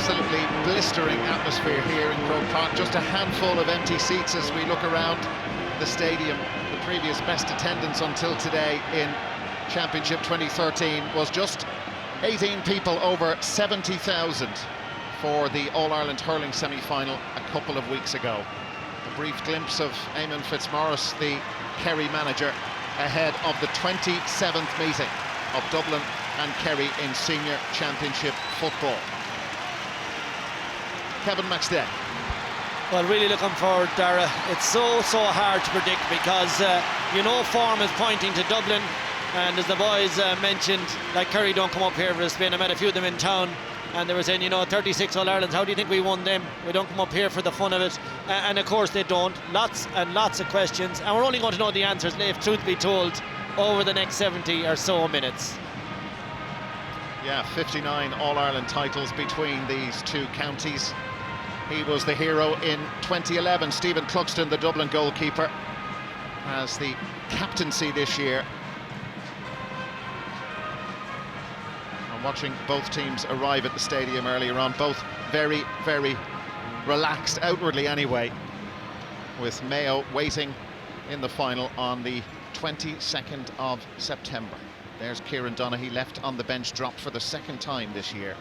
absolutely blistering atmosphere here in Croke Park. Just a handful of empty seats as we look around the stadium. The previous best attendance until today in Championship 2013 was just 18 people over 70,000 for the All-Ireland hurling semi-final a couple of weeks ago. A brief glimpse of Eamon Fitzmaurice, the Kerry manager, ahead of the 27th meeting of Dublin and Kerry in Senior Championship football. Kevin McStay. Well, really looking forward, Dara. It's so hard to predict because, form is pointing to Dublin. And as the boys mentioned, like Kerry don't come up here for a spin. I met a few of them in town and they were saying, 36 All-Irelands, how do you think we won them? We don't come up here for the fun of it. And of course they don't. Lots and lots of questions. And we're only going to know the answers, if truth be told, over the next 70 or so minutes. Yeah, 59 All-Ireland titles between these two counties. He was the hero in 2011. Stephen Cluxton, the Dublin goalkeeper, has the captaincy this year. I'm watching both teams arrive at the stadium earlier on, both very, very relaxed, outwardly anyway, with Mayo waiting in the final on the 22nd of September. There's Kieran Donaghy, left on the bench, dropped for the second time this year.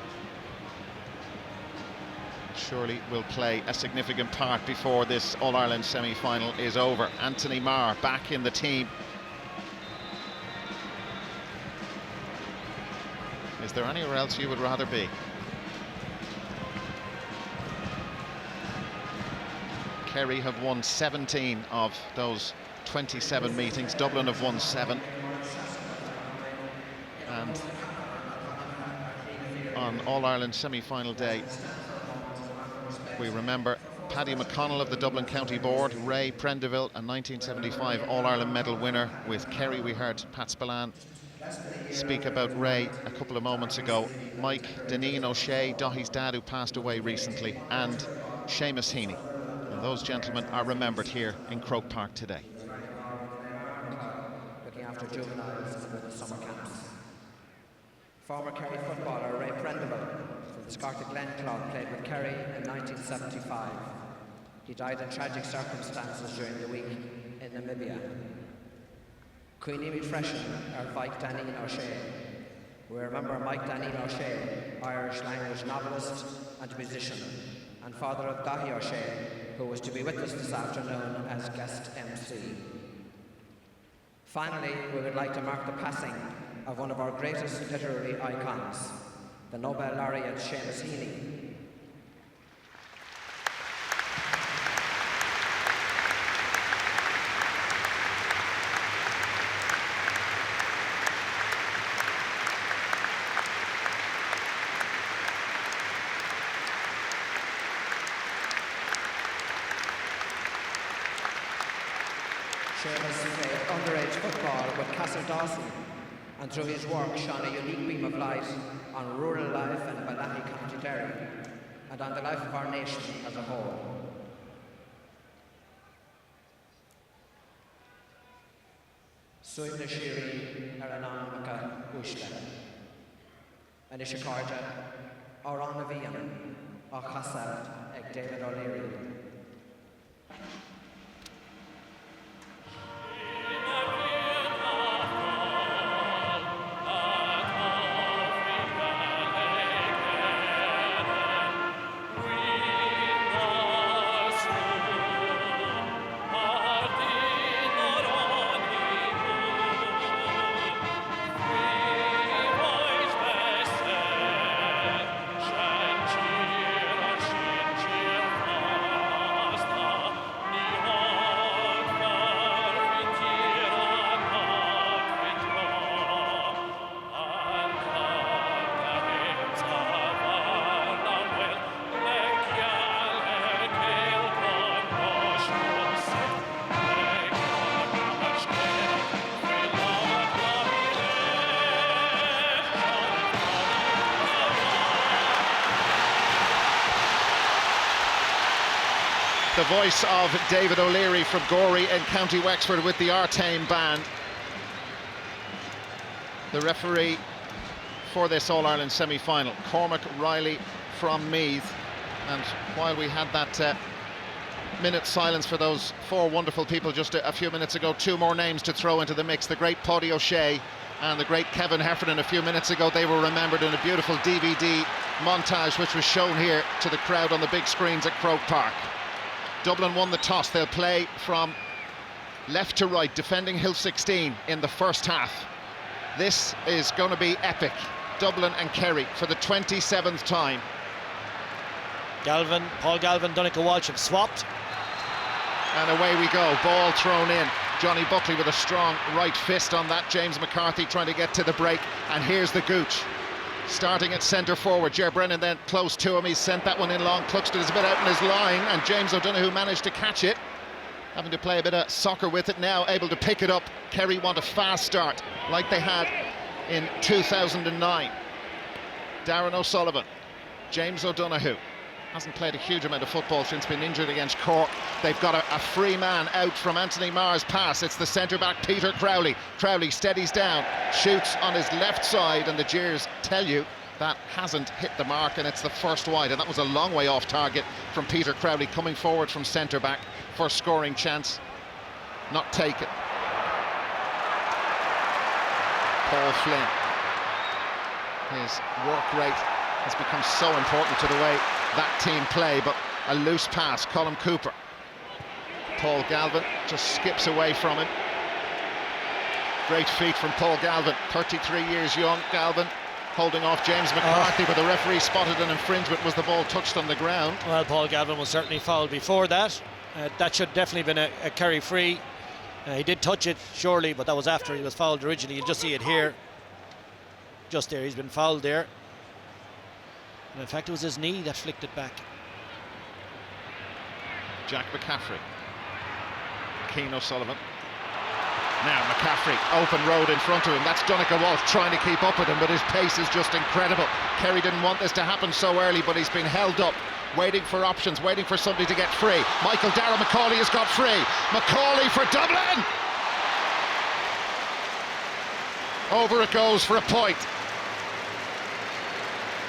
Surely will play a significant part before this All-Ireland semi-final is over. Anthony Marr back in the team. Is there anywhere else you would rather be? Kerry have won 17 of those 27 meetings. Dublin have won 7. And on All-Ireland semi-final day, we remember Paddy McConnell of the Dublin County Board, Ray Prendeville, a 1975 All-Ireland medal winner with Kerry. We heard Pat Spillane speak about Ray a couple of moments ago. Mike Deneen O'Shea, Daithí's dad, who passed away recently, and Seamus Heaney. And those gentlemen are remembered here in Croke Park today. Looking after juveniles in the summer camps. Former Kerry footballer Ray Prendeville from the Scarta Glen club played with Kerry in 1975. He died in tragic circumstances during the week in Namibia. Queenie Freshen, Mike Daneen O'Shea. We remember Mike Daneen O'Shea, Irish language novelist and musician, and father of Daithí O'Shea, who was to be with us this afternoon as guest MC. Finally, we would like to mark the passing of one of our greatest literary icons, the Nobel laureate Seamus Heaney. Seamus played underage football with Castle Dawson, and through his work shone a unique beam of light on rural life in Balahi, County Kerry, and on the life of our nation as a whole. Suibna Shiri Aranan Maka Ushla, and Ishikarja Aran Avian, Achasad, Ek David O'Leary. The voice of David O'Leary from Gorey in County Wexford with the Artane band. The referee for this All-Ireland semi-final, Cormac Riley from Meath. And while we had that minute silence for those four wonderful people just a few minutes ago, two more names to throw into the mix. The great Paddy O'Shea and the great Kevin Heffernan a few minutes ago. They were remembered in a beautiful DVD montage which was shown here to the crowd on the big screens at Croke Park. Dublin won the toss. They'll play from left to right, defending Hill 16 in the first half. This is going to be epic. Dublin and Kerry for the 27th time. Paul Galvin, Donncha Walsh have swapped. And away we go, ball thrown in. Johnny Buckley with a strong right fist on that. James McCarthy trying to get to the break. And here's the gooch. Starting at centre forward, Ger Brennan then close to him. He's sent that one in long. Cluxton is a bit out in his line, and James O'Donoghue managed to catch it. Having to play a bit of soccer with it now, able to pick it up. Kerry want a fast start, like they had in 2009. Darren O'Sullivan, James O'Donoghue. Hasn't played a huge amount of football since being injured against Cork. They've got a free man out from Anthony Marr's pass. It's the centre-back, Peter Crowley. Crowley steadies down, shoots on his left side, and the jeers tell you that hasn't hit the mark, and it's the first wide. And that was a long way off target from Peter Crowley, coming forward from centre-back. First scoring chance, not taken. Paul Flynn. His work rate has become so important to the way that team play, but a loose pass, Colm Cooper. Paul Galvin just skips away from him. Great feat from Paul Galvin, 33 years young. Galvin holding off James McCarthy, but the referee spotted an infringement. Was the ball touched on the ground? Well, Paul Galvin was certainly fouled before that. That should definitely have been a Kerry free. He did touch it, surely, but that was after he was fouled originally. You just see it here. Just there, he's been fouled there. And in fact, it was his knee that flicked it back. Jack McCaffrey. Keane O'Sullivan. Now McCaffrey, open road in front of him. That's Donncha Walsh trying to keep up with him, but his pace is just incredible. Kerry didn't want this to happen so early, but he's been held up, waiting for options, waiting for somebody to get free. Michael Darragh Macaulay has got free. Macaulay for Dublin! Over it goes for a point.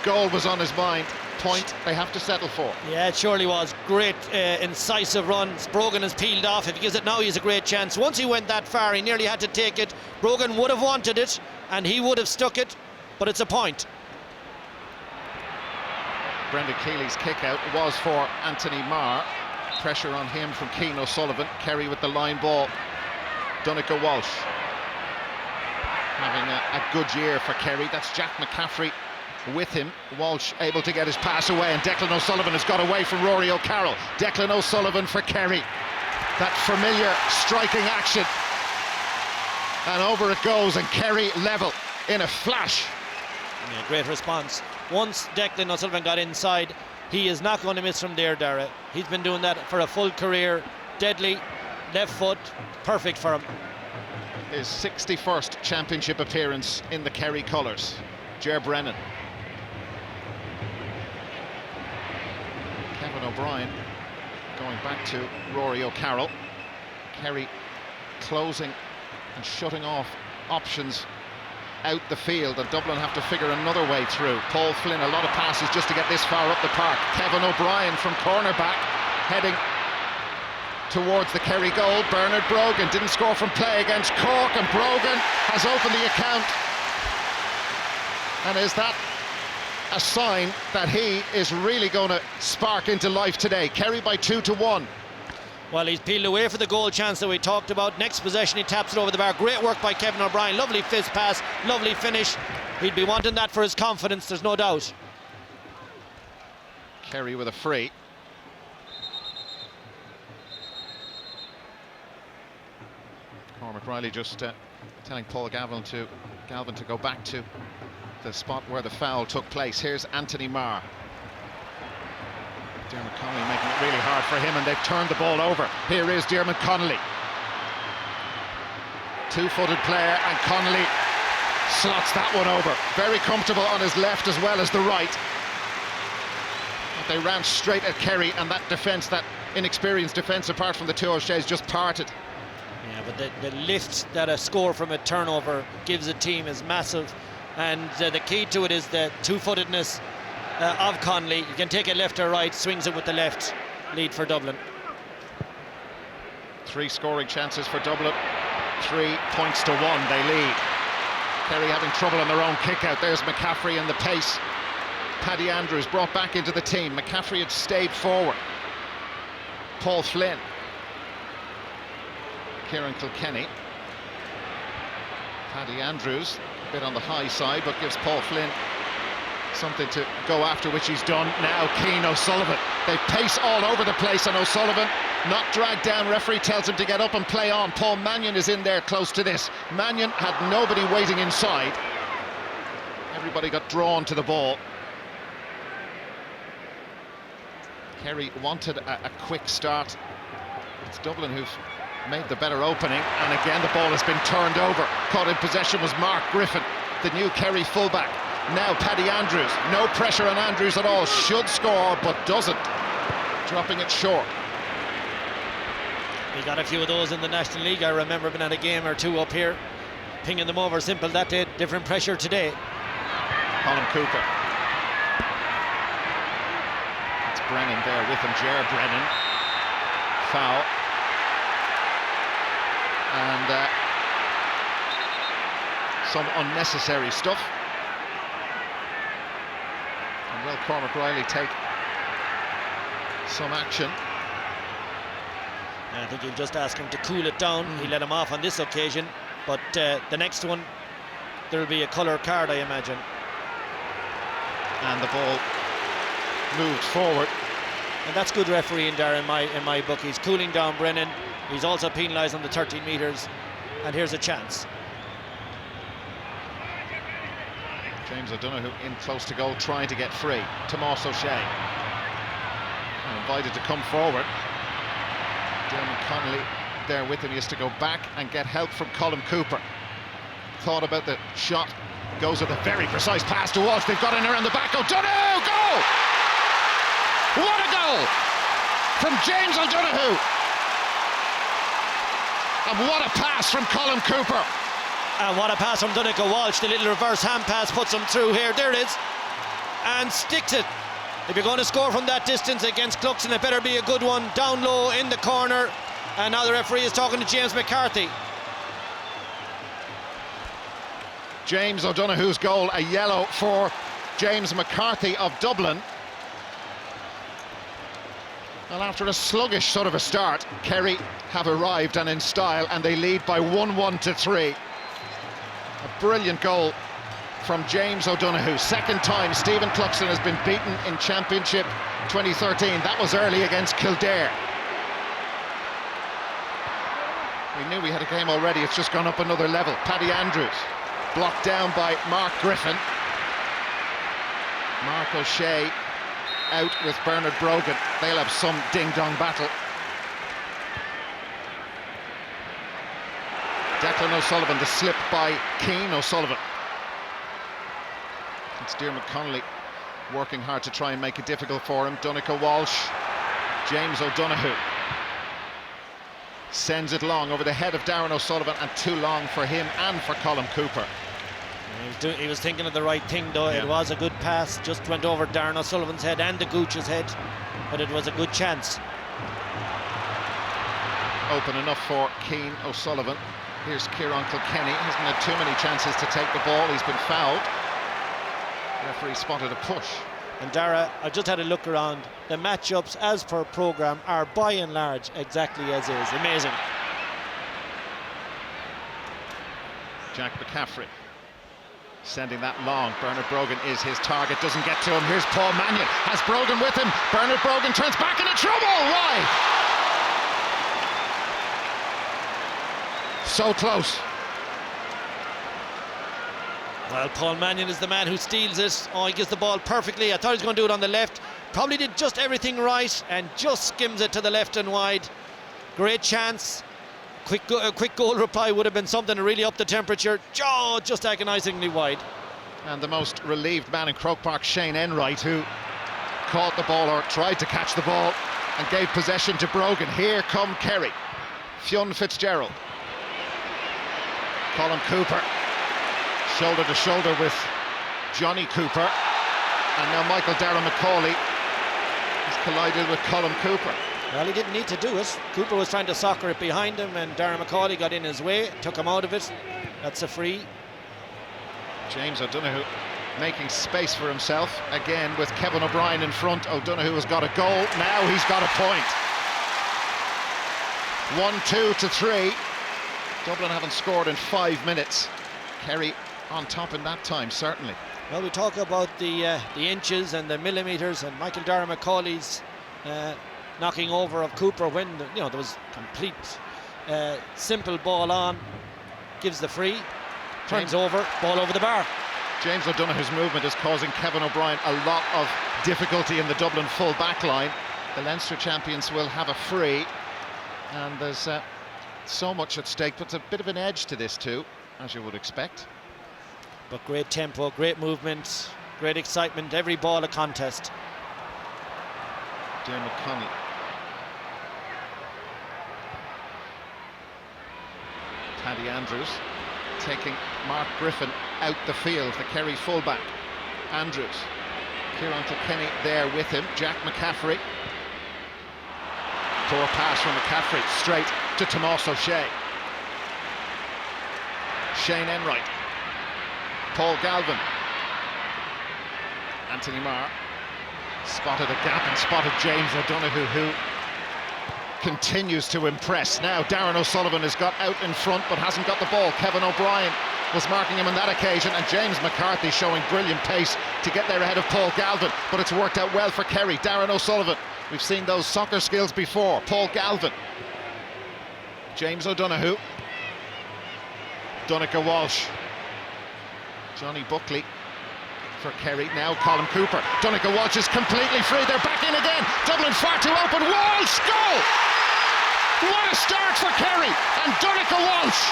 Goal was on his mind. Point they have to settle for. Yeah, it surely was. Great incisive run. Brogan has peeled off. If he gives it now, he has a great chance. Once he went that far, he nearly had to take it. Brogan would have wanted it and he would have stuck it, but it's a point. Brendan Keeley's kick out was for Anthony Marr. Pressure on him from Keane O'Sullivan. Kerry with the line ball. Donncha Walsh having a good year for Kerry. That's Jack McCaffrey with him. Walsh able to get his pass away, and Declan O'Sullivan has got away from Rory O'Carroll. Declan O'Sullivan for Kerry. That familiar striking action, and over it goes, and Kerry level in a flash. Yeah, great response. Once Declan O'Sullivan got inside, he is not going to miss from there, Dara. He's been doing that for a full career. Deadly, left foot, perfect for him. His 61st championship appearance in the Kerry colours. Ger Brennan. Kevin O'Brien going back to Rory O'Carroll. Kerry closing and shutting off options out the field, and Dublin have to figure another way through. Paul Flynn, a lot of passes just to get this far up the park. Kevin O'Brien from cornerback heading towards the Kerry goal. Bernard Brogan didn't score from play against Cork, and Brogan has opened the account. And is that a sign that he is really going to spark into life today? Kerry by 2-1. Well, he's peeled away for the goal chance that we talked about. Next possession, he taps it over the bar. Great work by Kevin O'Brien. Lovely fist pass, lovely finish. He'd be wanting that for his confidence, there's no doubt. Kerry with a free. Cormac Riley just telling Paul Galvin to go back to the spot where the foul took place. Here's Anthony Marr. Dermot Connolly making it really hard for him, and they've turned the ball over. Here is Dermot Connolly. Two-footed player, and Connolly slots that one over. Very comfortable on his left as well as the right. But they ran straight at Kerry, and that defence, that inexperienced defence, apart from the two O'Sheas, just parted. Yeah, but the lift that a score from a turnover gives a team is massive, and the key to it is the two-footedness of Connolly. You can take it left or right, swings it with the left, lead for Dublin. 3 scoring chances for Dublin, 3 points to 1, they lead. Kerry having trouble on their own kick out. There's McCaffrey and the pace. Paddy Andrews brought back into the team. McCaffrey had stayed forward. Paul Flynn. Kieran Kilkenny. Paddy Andrews, a bit on the high side, but gives Paul Flynn something to go after, which he's done. Now Keane O'Sullivan. They pace all over the place, and O'Sullivan not dragged down. Referee tells him to get up and play on. Paul Mannion is in there close to this. Mannion had nobody waiting inside. Everybody got drawn to the ball. Kerry wanted a quick start. It's Dublin who've made the better opening, and again the ball has been turned over. Caught in possession was Mark Griffin, the new Kerry fullback. Now Paddy Andrews, no pressure on Andrews at all, should score but doesn't, dropping it short. We got a few of those in the National League. I remember being at a game or two up here, pinging them over simple that day. Different pressure today. Colin Cooper. It's Brennan there with him, Ger Brennan. Foul. And some unnecessary stuff. And will Cormac Riley take some action? I think he'll just ask him to cool it down. He let him off on this occasion, but the next one there'll be a colour card, I imagine. And the ball moved forward. And that's good refereeing there in my book. He's cooling down Brennan. He's also penalised on the 13 metres. And here's a chance. James O'Donoghue in close to goal, trying to get free. Tomas O'Shea invited to come forward. Dermot Connolly there with him. He has to go back and get help from Colin Cooper. Thought about the shot. Goes with a very precise pass to Walsh. They've got in around the back. O'Donoghue! Goal! What a goal from James O'Donoghue! And what a pass from Colin Cooper! And what a pass from Donegal Walsh. The little reverse hand pass puts him through here. There it is. And sticks it. If you're going to score from that distance against Cluxon, it better be a good one. Down low in the corner. And now the referee is talking to James McCarthy. James O'Donoghue's goal, a yellow for James McCarthy of Dublin. Well, after a sluggish sort of a start, Kerry have arrived and in style, and they lead by 1-1 to 3. A brilliant goal from James O'Donoghue. Second time Stephen Cluxon has been beaten in Championship 2013. That was early against Kildare. We knew we had a game already, it's just gone up another level. Paddy Andrews, blocked down by Mark Griffin. Mark O'Shea out with Bernard Brogan. They'll have some ding-dong battle. Declan O'Sullivan, the slip by Keane O'Sullivan. It's Dermot Connolly working hard to try and make it difficult for him. Donegal Walsh, James O'Donoghue sends it long over the head of Darren O'Sullivan, and too long for him and for Colin Cooper. He was thinking of the right thing though. Yeah. It was a good pass, just went over Darren O'Sullivan's head and the Gooch's head, but it was a good chance. Open enough for Keane O'Sullivan. Here's Kieran Kilkenny, hasn't had too many chances to take the ball, he's been fouled. The referee spotted a push. And Dara, I just had a look around. The matchups as per programme are by and large exactly as is. Amazing. Jack McCaffrey sending that long. Bernard Brogan is his target, doesn't get to him. Here's Paul Mannion, has Brogan with him. Bernard Brogan turns back into trouble. Why? So close. Well, Paul Mannion is the man who steals it. Oh, he gets the ball perfectly. I thought he was going to do it on the left. Probably did just everything right and just skims it to the left and wide. Great chance. A quick goal reply would have been something to really up the temperature. Oh, just agonisingly wide. And the most relieved man in Croke Park, Shane Enright, who caught the ball or tried to catch the ball and gave possession to Brogan. Here come Kerry. Fionn Fitzgerald. Colin Cooper. Shoulder to shoulder with Johnny Cooper. And now Michael Darragh Macaulay has collided with Colm Cooper. Well, he didn't need to do it. Cooper was trying to soccer it behind him, and Darragh Macaulay got in his way, took him out of it. That's a free. James O'Donoghue making space for himself again with Kevin O'Brien in front. O'Donoghue has got a goal. Now he's got a point. 1-2 to 3. Dublin haven't scored in 5 minutes. Kerry on top in that time, certainly. Well, we talk about the inches and the millimetres, and Michael Darragh Macaulay's knocking over of Cooper when there was complete simple ball on, gives the free, turns over, ball over the bar. James O'Donoghue's movement is causing Kevin O'Brien a lot of difficulty in the Dublin full back line. The Leinster champions will have a free, and there's so much at stake, but it's a bit of an edge to this too, as you would expect. But great tempo, great movement, great excitement, every ball a contest. Dermot Connolly. Paddy Andrews taking Mark Griffin out the field, the Kerry fullback. Andrews, Kieran Kilkenny there with him. Jack McCaffrey. Poor pass from McCaffrey straight to Tomás O'Shea. Shane Enright. Paul Galvin. Anthony Marr spotted a gap and spotted James O'Donoghue, who continues to impress. Now Darren O'Sullivan has got out in front but hasn't got the ball. Kevin O'Brien was marking him on that occasion, and James McCarthy showing brilliant pace to get there ahead of Paul Galvin, but it's worked out well for Kerry. Darren O'Sullivan, we've seen those soccer skills before. Paul Galvin. James O'Donoghue. Donegal Walsh. Johnny Buckley for Kerry. Now Colm Cooper. Donegal Walsh is completely free. They're back in again. Dublin far too open. Walsh, goal! What a start for Kerry. And Donegal Walsh,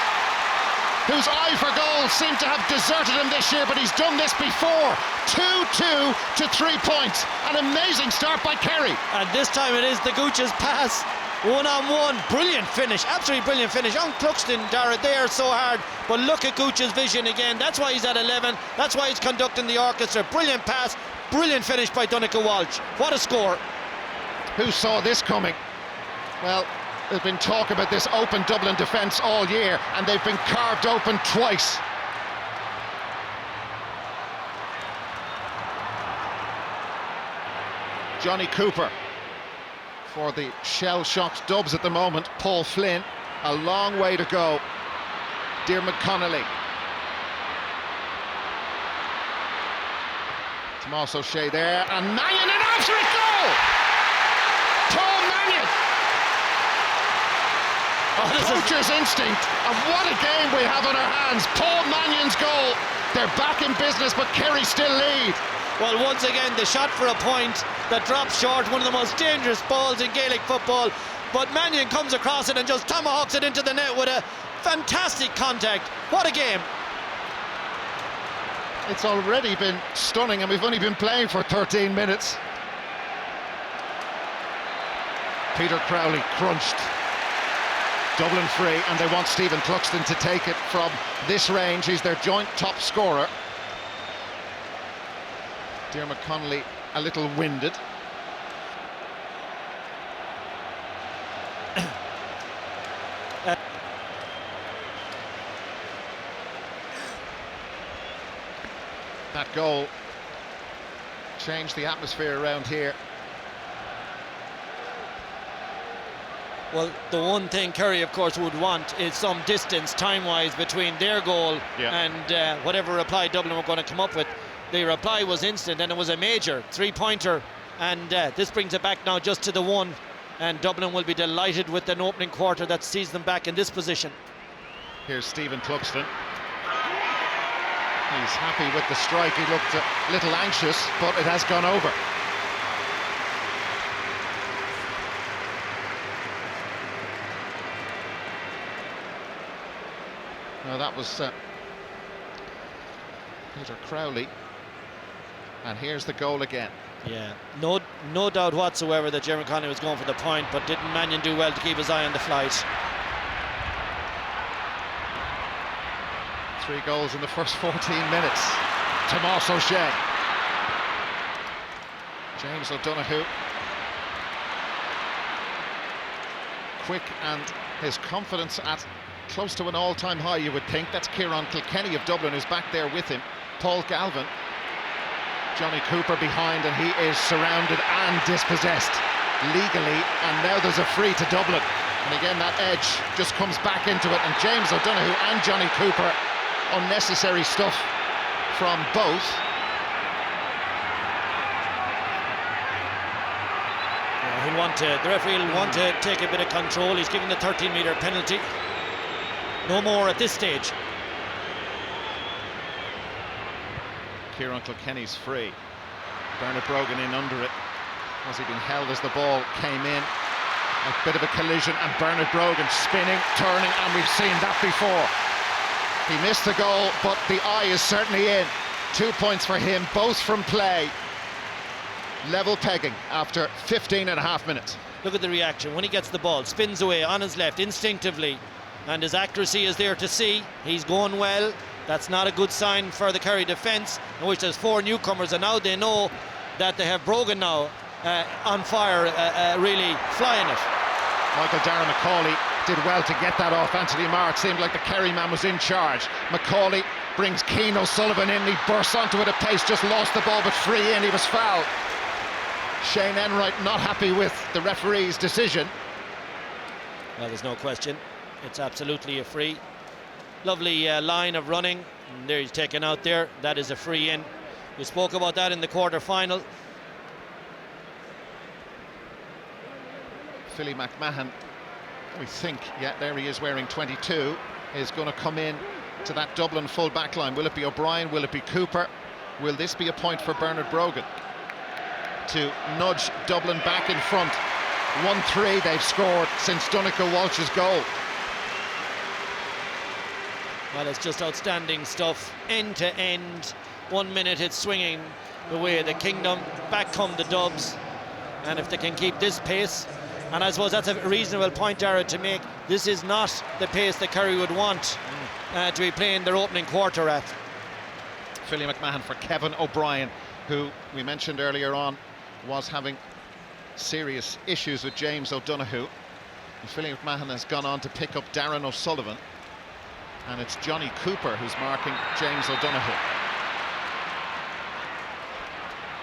whose eye for goal seemed to have deserted him this year, but he's done this before. 2-2 to 3 points. An amazing start by Kerry. And this time it is the Gooch's pass. One-on-one, brilliant finish, absolutely brilliant finish. On Cluxton, Darragh there so hard, but look at Gooch's vision again. That's why he's at 11, that's why he's conducting the orchestra. Brilliant pass, brilliant finish by Donegal Walsh. What a score. Who saw this coming? Well, there's been talk about this open Dublin defence all year, and they've been carved open twice. Johnny Cooper for the shell-shocked Dubs at the moment. Paul Flynn, a long way to go. Dermot Connolly. Tomás O'Shea there, and Mannion, an absolute goal! Paul Mannion! Poacher's instinct, and what a game we have on our hands. Paul Mannion's goal. They're back in business, but Kerry still lead. Well, once again, the shot for a point that drops short, one of the most dangerous balls in Gaelic football. But Mannion comes across it and just tomahawks it into the net with a fantastic contact. What a game. It's already been stunning, and we've only been playing for 13 minutes. Peter Crowley crunched. Dublin free, and they want Stephen Cluxton to take it from this range. He's their joint top scorer. Dermot Connolly a little winded. That goal changed the atmosphere around here. Well, the one thing Kerry, of course, would want is some distance time-wise between their goal and whatever reply Dublin were going to come up with. The reply was instant, and it was a major three-pointer, and this brings it back now just to the one, and Dublin will be delighted with an opening quarter that sees them back in this position. Here's Stephen Cluxton. He's happy with the strike. He looked a little anxious, but it has gone over. Now that was Peter Crowley, and here's the goal again. Yeah, no doubt whatsoever that Jeremy Connolly was going for the point, but didn't Mannion do well to keep his eye on the flight? 3 goals in the first 14 minutes. Tomás O'Shea. James O'Donoghue, quick, and his confidence at close to an all-time high, you would think. That's Kieran Kilkenny of Dublin, who's back there with him. Paul Galvin, Johnny Cooper behind, and he is surrounded and dispossessed legally, and now there's a free to Dublin. And again, that edge just comes back into it, and James O'Donoghue and Johnny Cooper, unnecessary stuff from both. The referee will want to take a bit of control. He's giving the 13-metre penalty. No more at this stage. Kieran Kilkenny's free. Bernard Brogan in under it. Was he being held as the ball came in? A bit of a collision, and Bernard Brogan spinning, turning, and we've seen that before. He missed the goal, but the eye is certainly in. 2 points for him, both from play. Level pegging after 15.5 minutes. Look at the reaction when he gets the ball, spins away on his left instinctively, and his accuracy is there to see. He's going well. That's not a good sign for the Kerry defence, in which there's 4 newcomers, and now they know that they have Brogan now on fire, really flying it. Michael Darragh Macaulay did well to get that off Anthony Marr. It seemed like the Kerry man was in charge. Macaulay brings Keane O'Sullivan in, he bursts onto it at pace, just lost the ball, but free in, he was fouled. Shane Enright not happy with the referee's decision. Well, there's no question. It's absolutely a free. Lovely line of running. And there he's taken out there. That is a free in. We spoke about that in the quarter-final. Philly McMahon, we think, yeah, there he is wearing 22, is going to come in to that Dublin full back line. Will it be O'Brien? Will it be Cooper? Will this be a point for Bernard Brogan to nudge Dublin back in front? 1-3 they've scored since Donncha Walsh's goal. Well, it's just outstanding stuff, end to end. 1 minute it's swinging the way of the kingdom, back come the Dubs, and if they can keep this pace, and I suppose that's a reasonable point, Jared, to make, this is not the pace that Kerry would want to be playing their opening quarter at. Philly McMahon for Kevin O'Brien, who we mentioned earlier on was having serious issues with James O'Donoghue. And Philly McMahon has gone on to pick up Darren O'Sullivan, and it's Johnny Cooper who's marking James O'Donoghue.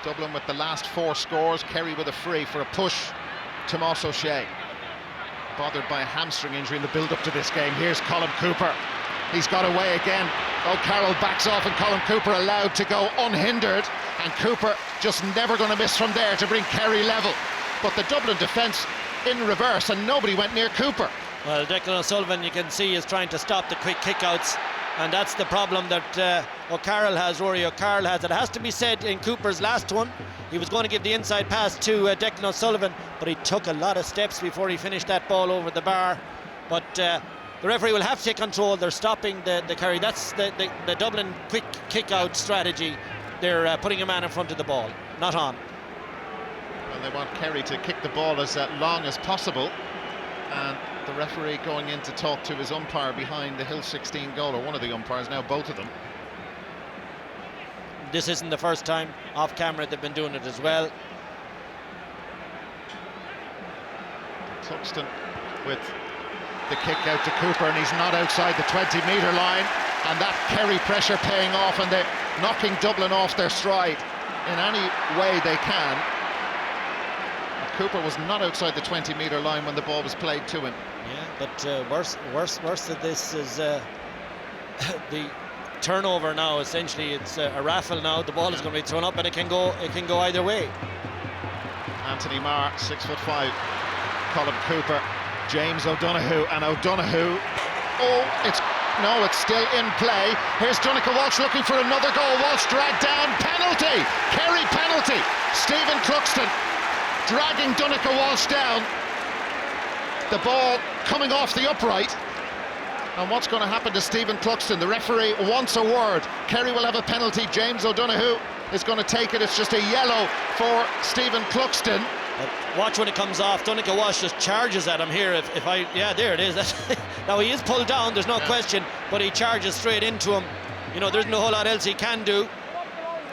Dublin with the last 4 scores, Kerry with a free for a push. Tomás O'Shea, bothered by a hamstring injury in the build-up to this game. Here's Colin Cooper. He's got away again. O'Carroll backs off, and Colin Cooper allowed to go unhindered. And Cooper just never going to miss from there to bring Kerry level. But the Dublin defence in reverse, and nobody went near Cooper. Well, Declan O'Sullivan, you can see, is trying to stop the quick kickouts, and that's the problem that O'Carroll has, Rory O'Carroll has. It has to be said, in Cooper's last one, he was going to give the inside pass to Declan O'Sullivan, but he took a lot of steps before he finished that ball over the bar. But the referee will have to take control. They're stopping the Kerry. That's the Dublin quick kick-out strategy. They're putting a man in front of the ball, not on. Well, they want Kerry to kick the ball as long as possible, and the referee going in to talk to his umpire behind the Hill 16 goal, or one of the umpires, now both of them. This isn't the first time. Off camera they've been doing it as well. Cluxton with the kick out to Cooper, and he's not outside the 20-metre line, and that Kerry pressure paying off, and they're knocking Dublin off their stride in any way they can. But Cooper was not outside the 20-metre line when the ball was played to him. Yeah, but worse than this is the turnover now. Essentially, it's a raffle now. The ball is going to be thrown up, and it can go either way. Anthony Marr, 6'5", Colin Cooper, James O'Donoghue, and O'Donoghue. It's still in play. Here's Donncha Walsh looking for another goal. Walsh dragged down, penalty, Kerry penalty. Stephen Cluxton dragging Donncha Walsh down. The ball coming off the upright. And what's going to happen to Stephen Cluxton? The referee wants a word. Kerry will have a penalty. James O'Donoghue is going to take it. It's just a yellow for Stephen Cluxton. But watch when it comes off. Donncha Walsh just charges at him here. There it is. Now he is pulled down, there's no question, but he charges straight into him. You know, there isn't a whole lot else he can do.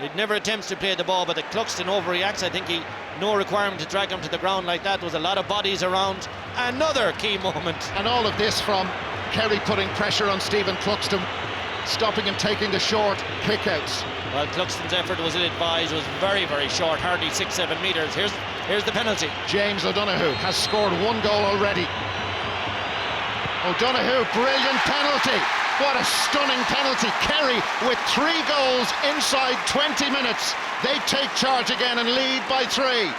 He never attempts to play the ball, but the Cluxton overreacts. I think no requirement to drag him to the ground like that. There was a lot of bodies around. Another key moment. And all of this from Kerry putting pressure on Stephen Cluxton, stopping him taking the short kickouts. Well, Cluxton's effort was ill-advised. It was very, very short, hardly 6-7 metres. Here's the penalty. James O'Donoghue has scored 1 goal already. O'Donoghue, brilliant penalty. What a stunning penalty. Kerry with 3 goals inside 20 minutes. They take charge again and lead by 3.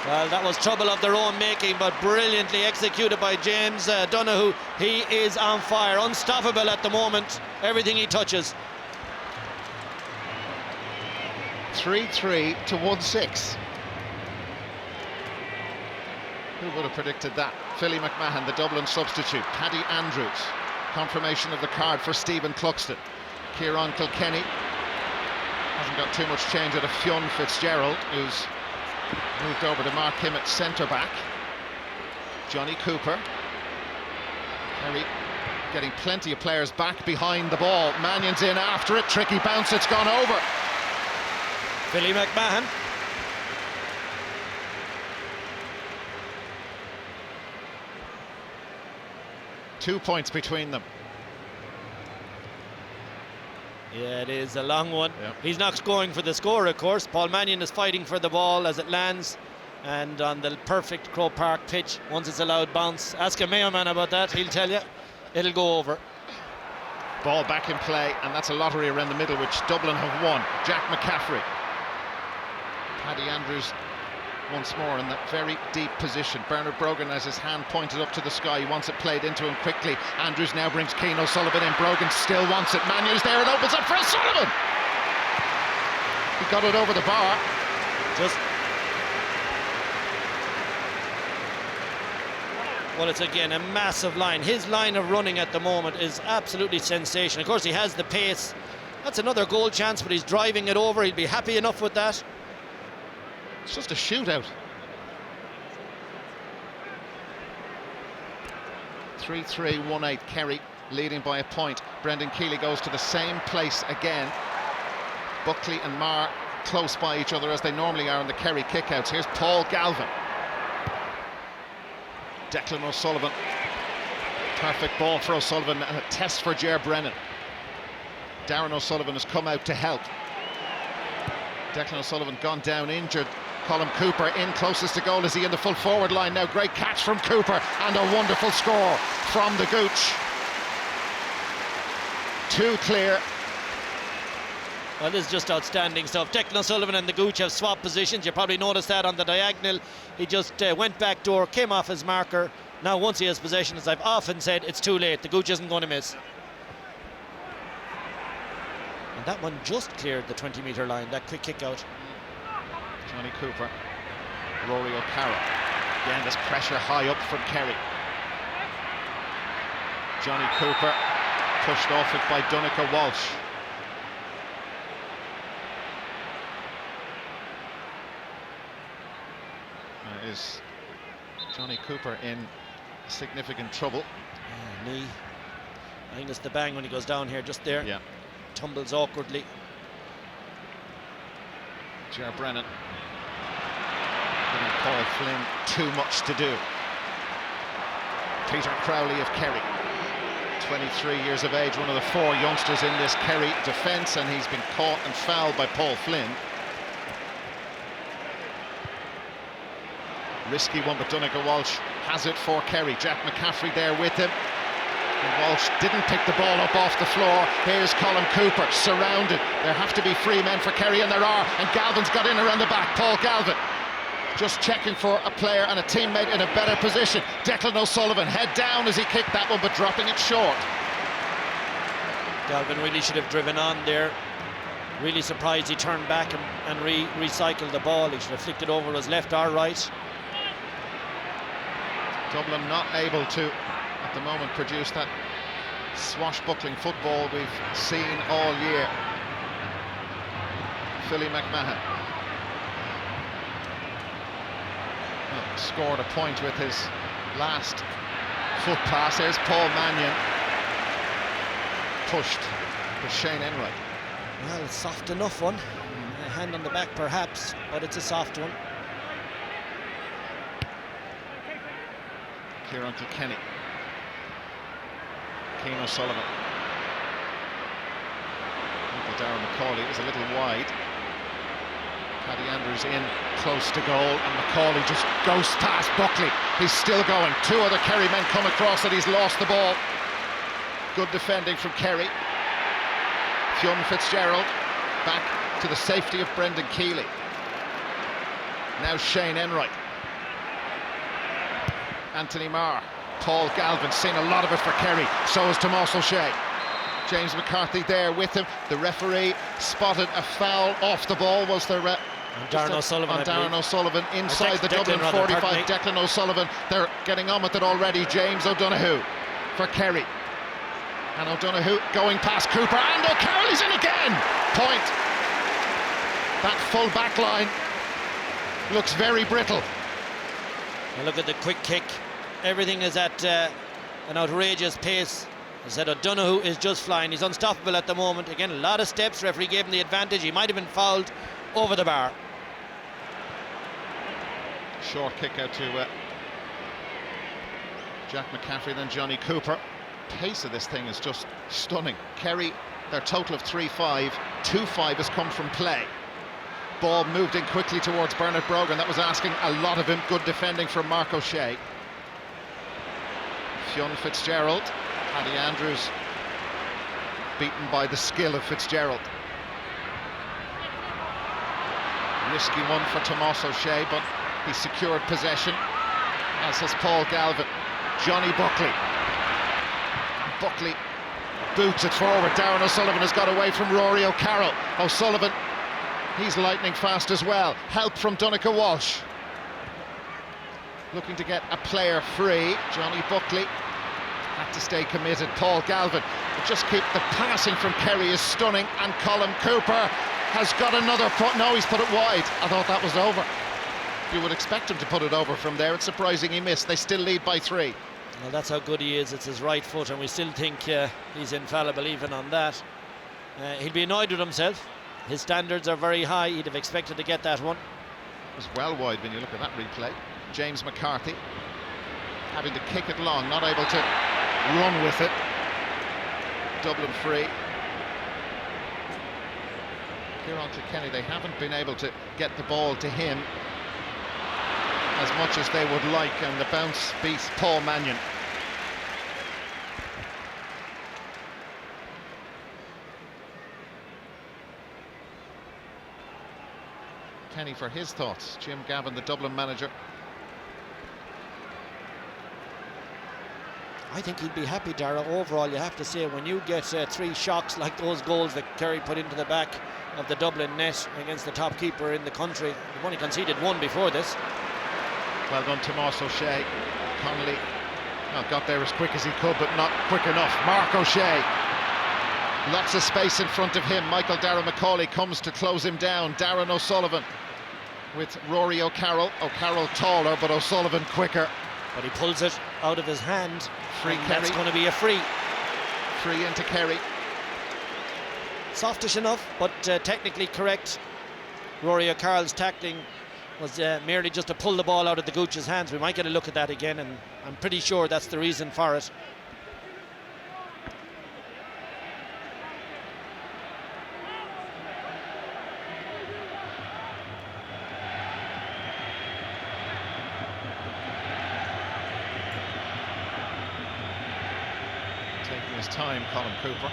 Well, that was trouble of their own making, but brilliantly executed by James O'Donoghue. He is on fire, unstoppable at the moment, everything he touches. 3-3 to 1-6. Who would have predicted that? Philly McMahon, the Dublin substitute. Paddy Andrews, confirmation of the card for Stephen Cluxton. Kieran Kilkenny hasn't got too much change out of Fionn Fitzgerald, who's moved over to mark him at centre-back. Johnny Cooper. Kerry getting plenty of players back behind the ball. Mannion's in after it, tricky bounce, it's gone over. Philly McMahon. Two points between them. Yeah, it is a long one. Yep. He's not going for the score, of course. Paul Mannion is fighting for the ball as it lands, and on the perfect Croke Park pitch, once it's allowed bounce. Ask a Mayo man about that, he'll tell you. It'll go over. Ball back in play, and that's a lottery around the middle, which Dublin have won. Jack McCaffrey. Paddy Andrews once more in that very deep position. Bernard Brogan has his hand pointed up to the sky. He wants it played into him quickly. Andrews now brings Keane O'Sullivan in. Brogan still wants it. Manion's there. It opens up for O'Sullivan. He got it over the bar. Well, it's again a massive line. His line of running at the moment is absolutely sensational. Of course, he has the pace. That's another goal chance, but he's driving it over. He'll be happy enough with that. It's just a shootout. 3-3, 1-8. Kerry leading by a point. Brendan Keeley goes to the same place again. Buckley and Marr close by each other as they normally are in the Kerry kickouts. Here's Paul Galvin. Declan O'Sullivan. Perfect ball for O'Sullivan and a test for Ger Brennan. Darren O'Sullivan has come out to help. Declan O'Sullivan gone down injured. Colin Cooper in closest to goal. Is he in the full forward line now? Great catch from Cooper and a wonderful score from the Gooch. Too clear. Well, this is just outstanding stuff. Declan O'Sullivan and the Gooch have swapped positions. You probably noticed that on the diagonal. He just went back door, came off his marker. Now once he has possession, as I've often said, it's too late. The Gooch isn't going to miss. And that one just cleared the 20-metre line, that quick kick out. Johnny Cooper, Rory O'Carroll. Again, there's pressure high up from Kerry. Johnny Cooper pushed off it by Donncha Walsh. Is Johnny Cooper in significant trouble? Knee. I think it's the bang when he goes down here, just there. Yeah. Tumbles awkwardly. Ger Brennan giving Paul Flynn too much to do. Peter Crowley of Kerry, 23 years of age, one of the 4 youngsters in this Kerry defence, and he's been caught and fouled by Paul Flynn. Risky one, but Donncha Walsh has it for Kerry. Jack McCaffrey there with him. And Walsh didn't pick the ball up off the floor. Here's Colin Cooper, surrounded. There have to be 3 men for Kerry, and there are. And Galvin's got in around the back. Paul Galvin just checking for a player and a teammate in a better position. Declan O'Sullivan head down as he kicked that one, but dropping it short. Galvin really should have driven on there. Really surprised he turned back and recycled the ball. He should have flicked it over his left or right. Dublin not able to, at the moment, produce that swashbuckling football we've seen all year. Philly McMahon scored a point with his last foot pass. There's Paul Mannion, pushed with Shane Enright. Well, soft enough one. hand on the back perhaps, but it's a soft one. Kieran Kilkenny. Keane O'Sullivan. Darren McCauley was a little wide. Paddy Andrews in close to goal, and McCauley just goes past Buckley. He's still going. Two other Kerry men come across and he's lost the ball. Good defending from Kerry. Fionn Fitzgerald back to the safety of Brendan Keeley. Now Shane Enright. Anthony Marr. Paul Galvin, seen a lot of it for Kerry, so is Tomás O'Shea. James McCarthy there with him. The referee spotted a foul off the ball. Was there Darren O'Sullivan, on Darren O'Sullivan inside the Dublin Declan 45. Declan O'Sullivan, they're getting on with it already. James O'Donoghue for Kerry, and O'Donoghue going past Cooper, and O'Carroll is in again. Point. That full back line looks very brittle. And look at the quick kick. Everything is at an outrageous pace. I said O'Donoghue is just flying. He's unstoppable at the moment. Again, a lot of steps. Referee gave him the advantage. He might have been fouled over the bar. Short kick out to Jack McCaffrey, then Johnny Cooper. Pace of this thing is just stunning. Kerry, their total of 3-5. 2-5 has come from play. Ball moved in quickly towards Bernard Brogan. That was asking a lot of him. Good defending from Mark O'Shea. Fionn Fitzgerald. Paddy Andrews beaten by the skill of Fitzgerald. Risky one for Tomás O'Shea, but he secured possession, as has Paul Galvin. Johnny Buckley. Buckley boots it forward. Darren O'Sullivan has got away from Rory O'Carroll. O'Sullivan, he's lightning fast as well. Help from Donncha Walsh. Looking to get a player free. Johnny Buckley had to stay committed. Paul Galvin, but just keep the passing from Kerry is stunning, and Colm Cooper has got another put. No, he's put it wide. I thought that was over. You would expect him to put it over from there. It's surprising he missed. They still lead by 3. Well, that's how good he is. It's his right foot, and we still think he's infallible even on that. He'll be annoyed with himself. His standards are very high. He'd have expected to get that one. It was well wide when you look at that replay. James McCarthy having to kick it long, not able to run with it. Dublin free. Kieran Kilkenny, they haven't been able to get the ball to him as much as they would like, and the bounce beats Paul Mannion. Kenny for his thoughts. Jim Gavin, the Dublin manager. I think he'd be happy, Dara. Overall, you have to say, when you get 3 shocks like those goals that Kerry put into the back of the Dublin net against the top keeper in the country, they've only conceded 1 before this. Well done, Tomás O'Shea. Connolly got there as quick as he could, but not quick enough. Mark O'Shea, lots of space in front of him. Michael Darragh Macaulay comes to close him down. Darren O'Sullivan with Rory O'Carroll. O'Carroll taller, but O'Sullivan quicker. But he pulls it out of his hand. Free Kerry. That's going to be a free. Free into Kerry. Softish enough, but technically correct. Rory O'Carroll's tackling was merely just to pull the ball out of the Gooch's hands. We might get a look at that again, and I'm pretty sure that's the reason for it. Taking his time, Colm Cooper.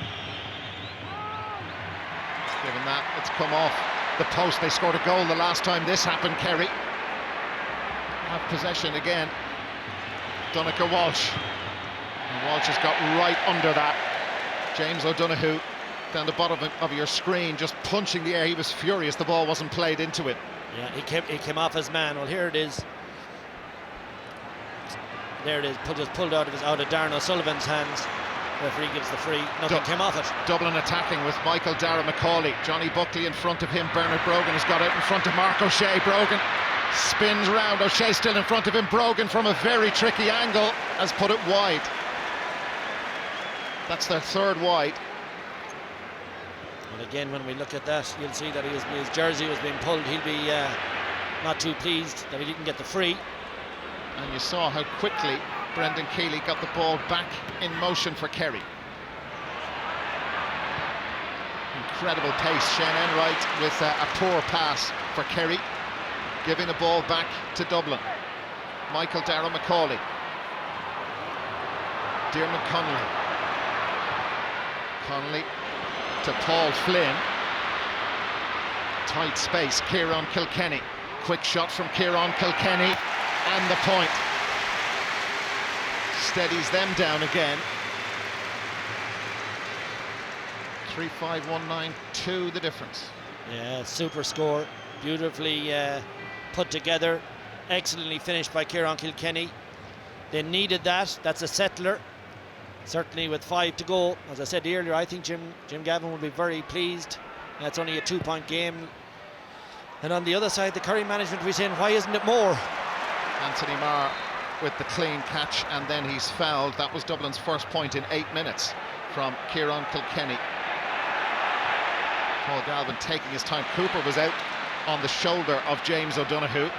Given that, it's come off the post. They scored a goal the last time this happened, Kerry. Have possession again. Donncha Walsh. And Walsh has got right under that. James O'Donoghue down the bottom of your screen, just punching the air. He was furious the ball wasn't played into it. Yeah, he came off his man. Well, here it is. There it is, just pulled out of Darren O'Sullivan's hands. Referee gives the free. Nothing came off it. Dublin attacking with Michael Darragh Macaulay. Johnny Buckley in front of him. Bernard Brogan has got out in front of Mark O'Shea. Brogan spins round. O'Shea still in front of him. Brogan from a very tricky angle has put it wide. That's their 3rd wide. Well, again, when we look at that, you'll see that his jersey was being pulled. He'll be not too pleased that he didn't get the free. And you saw how quickly Brendan Keeley got the ball back in motion for Kerry. Incredible pace. Shane Enright with a poor pass for Kerry, giving the ball back to Dublin. Michael Darragh Macaulay. Diarmuid Connolly. Connolly to Paul Flynn. Tight space. Kieran Kilkenny. Quick shot from Kieran Kilkenny, and the point. Steadies them down again. 3-5-1-9-2 the difference. Yeah, super score. Beautifully put together. Excellently finished by Kieran Kilkenny. They needed that. That's a settler. Certainly with 5 to go. As I said earlier, I think Jim Gavin will be very pleased. That's only a 2-point game. And on the other side, the Kerry management will be saying, why isn't it more? Anthony Marr with the clean catch, and then he's fouled. That was Dublin's first point in 8 minutes from Kieran Kilkenny. Paul Galvin taking his time. Cooper was out on the shoulder of James O'Donoghue.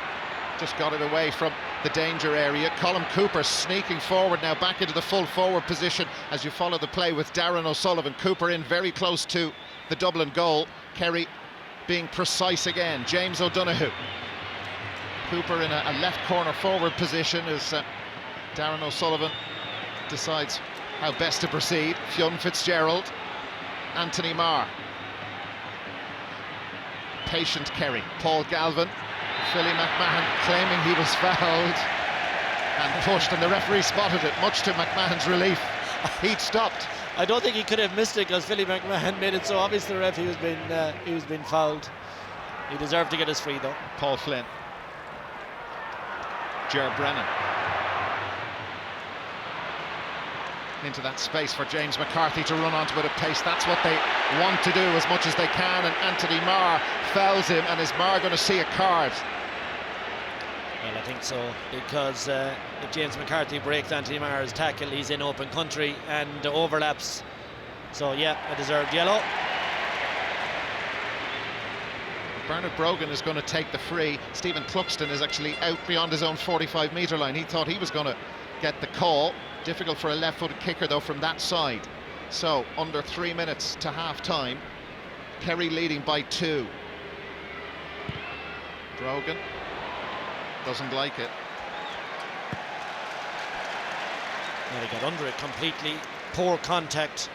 Just got it away from the danger area. Colm Cooper sneaking forward now back into the full forward position as you follow the play with Darren O'Sullivan. Cooper in very close to the Dublin goal. Kerry being precise again. James O'Donoghue. Cooper in a left corner forward position as Darren O'Sullivan decides how best to proceed. Fionn Fitzgerald. Anthony Marr. Patient Kerry. Paul Galvin. Philly McMahon claiming he was fouled and pushed, and the referee spotted it, much to McMahon's relief. He'd stopped. I don't think he could have missed it because Philly McMahon made it so obvious to the ref he was being fouled. He deserved to get his free though. Paul Flynn. Ger Brennan. Into that space for James McCarthy to run onto it at pace. That's what they want to do as much as they can, and Anthony Marr fouls him. And is Marr going to see a card? Well, I think so, because if James McCarthy breaks Anthony Marr's tackle, he's in open country and overlaps. So yeah, a deserved yellow. Bernard Brogan is going to take the free. Stephen Cluxton is actually out beyond his own 45-metre line. He thought he was going to get the call. Difficult for a left-footed kicker though from that side. So under 3 minutes to half-time, Kerry leading by 2. Brogan doesn't like it. Well, he got under it completely. Poor contact.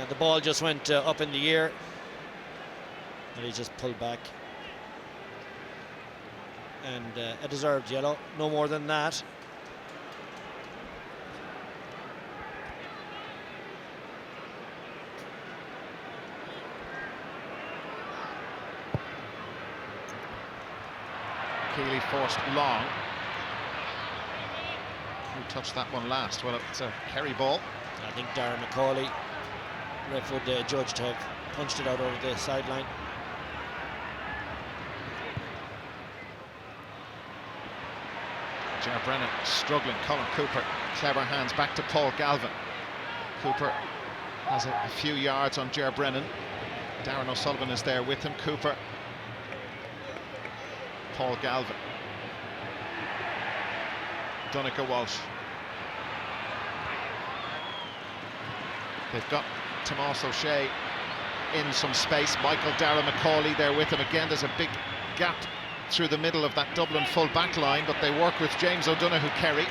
The ball just went up in the air, and he just pulled back. And a deserved yellow, no more than that. Keeley forced long. Who touched that one last? Well, it's a Kerry ball. I think Darragh Macaulay, ref would judge to have punched it out over the sideline. Ger Brennan struggling. Colm Cooper, clever hands back to Paul Galvin. Cooper has a few yards on Ger Brennan. Darren O'Sullivan is there with him. Cooper. Paul Galvin. Donncha Walsh. They've got Tomas O'Shea in some space. Michael Darragh Macaulay there with him again. There's a big gap through the middle of that Dublin full back line, but they work with James O'Donoghue. Kerry.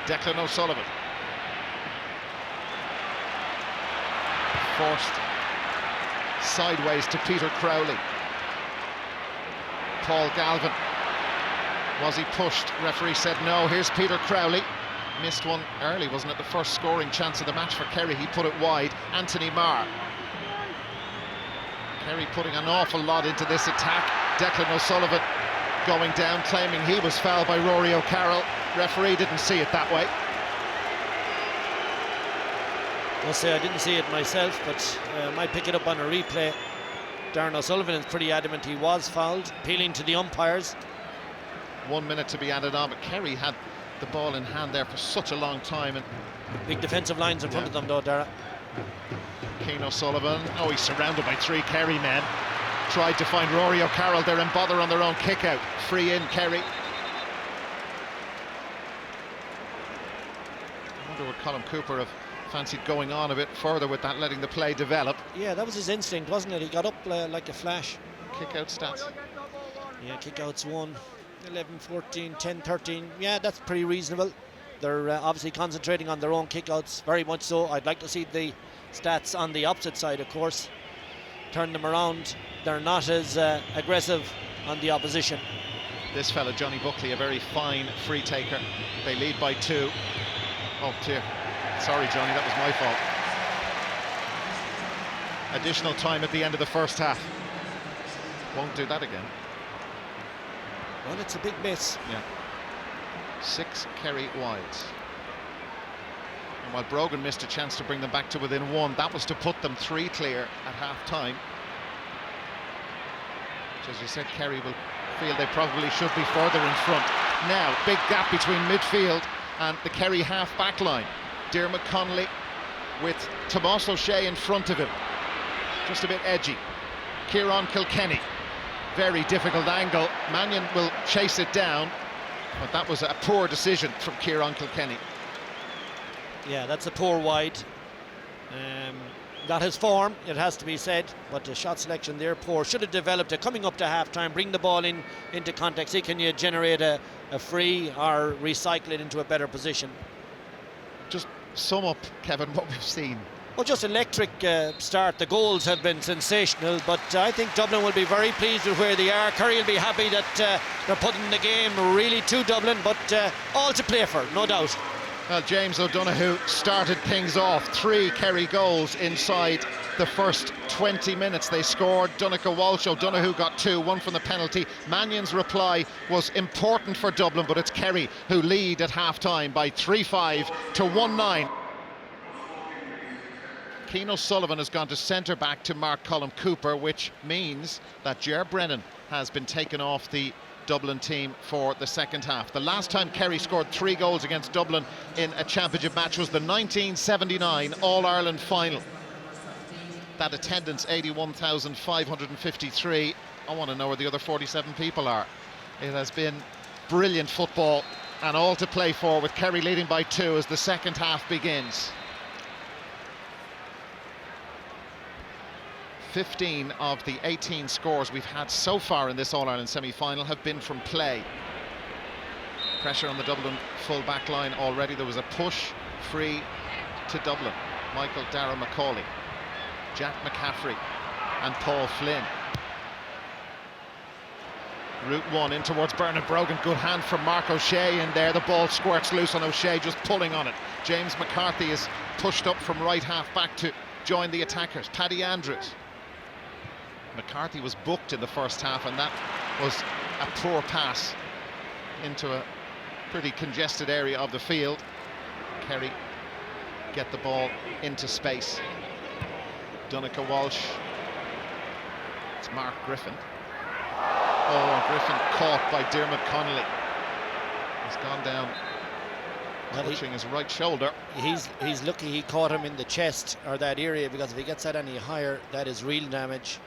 Declan O'Sullivan. Forced sideways to Peter Crowley. Paul Galvin. Was he pushed? Referee said no. Here's Peter Crowley. Missed one early, wasn't it? The first scoring chance of the match for Kerry. He put it wide. Anthony Marr. Kerry putting an awful lot into this attack. Declan O'Sullivan going down, claiming he was fouled by Rory O'Carroll. Referee didn't see it that way. I'll say I didn't see it myself, but I might pick it up on a replay. Darren O'Sullivan is pretty adamant he was fouled, appealing to the umpires. 1 minute to be added on, but Kerry had the ball in hand there for such a long time. And big defensive lines in front of them though, Darragh. Keane O'Sullivan. Oh, he's surrounded by 3 Kerry men. Tried to find Rory O'Carroll there and bother on their own kick-out. Free in Kerry. I wonder would Colm Cooper have fancied going on a bit further with that, letting the play develop. Yeah, that was his instinct, wasn't it? He got up like a flash. Kick-out stats. Yeah, kick-outs 1, 11, 14, 10, 13. Yeah, that's pretty reasonable. They're obviously concentrating on their own kick-outs, very much so. I'd like to see the stats on the opposite side, of course. Turn them around. They're not as aggressive on the opposition. This fella, Johnny Buckley, a very fine free taker. They lead by 2. Oh dear. Sorry, Johnny, that was my fault. Additional time at the end of the first half. Won't do that again. Well, it's a big miss. Yeah. 6 Kerry wides. And while Brogan missed a chance to bring them back to within 1, that was to put them 3 clear at half-time. Which, as you said, Kerry will feel they probably should be further in front. Now, big gap between midfield and the Kerry half-back line. Diarmuid Connolly with Tomás O'Shea in front of him. Just a bit edgy. Kieran Kilkenny. Very difficult angle. Mannion will chase it down, but that was a poor decision from Kieran Kilkenny. Yeah, that's a poor wide. Not his form, it has to be said, but the shot selection there poor. Should have developed it coming up to half-time, bring the ball into context. See, can you generate a free or recycle it into a better position? Just sum up, Kevin, what we've seen. Well, just electric start. The goals have been sensational, but I think Dublin will be very pleased with where they are. Kerry will be happy that they're putting the game really to Dublin, but all to play for, no doubt. Well, James O'Donoghue started things off. 3 Kerry goals inside the first 20 minutes. They scored. Donncha Walsh, O'Donoghue got 2, 1 from the penalty. Mannion's reply was important for Dublin, but it's Kerry who lead at half-time by 3-5 to 1-9. Keane O'Sullivan has gone to centre-back to mark Colm Cooper, which means that Ger Brennan has been taken off the Dublin team for the second half. The last time Kerry scored 3 goals against Dublin in a championship match was the 1979 All-Ireland final. That attendance, 81,553. I want to know where the other 47 people are. It has been brilliant football and all to play for, with Kerry leading by 2 as the second half begins. 15 of the 18 scores we've had so far in this All-Ireland semi-final have been from play. Pressure on the Dublin full-back line already. There was a push free to Dublin. Michael Darragh Macaulay, Jack McCaffrey and Paul Flynn. Route 1 in towards Bernard Brogan. Good hand from Mark O'Shea in there. The ball squirts loose on O'Shea, just pulling on it. James McCarthy is pushed up from right half-back to join the attackers. Paddy Andrews. McCarthy was booked in the first half, and that was a poor pass into a pretty congested area of the field. Kerry get the ball into space. Donncha Walsh. It's Mark Griffin. Oh, Griffin caught by Diarmuid Connolly. He's gone down, touching his right shoulder. He's lucky he caught him in the chest or that area, because if he gets that any higher, that is real damage.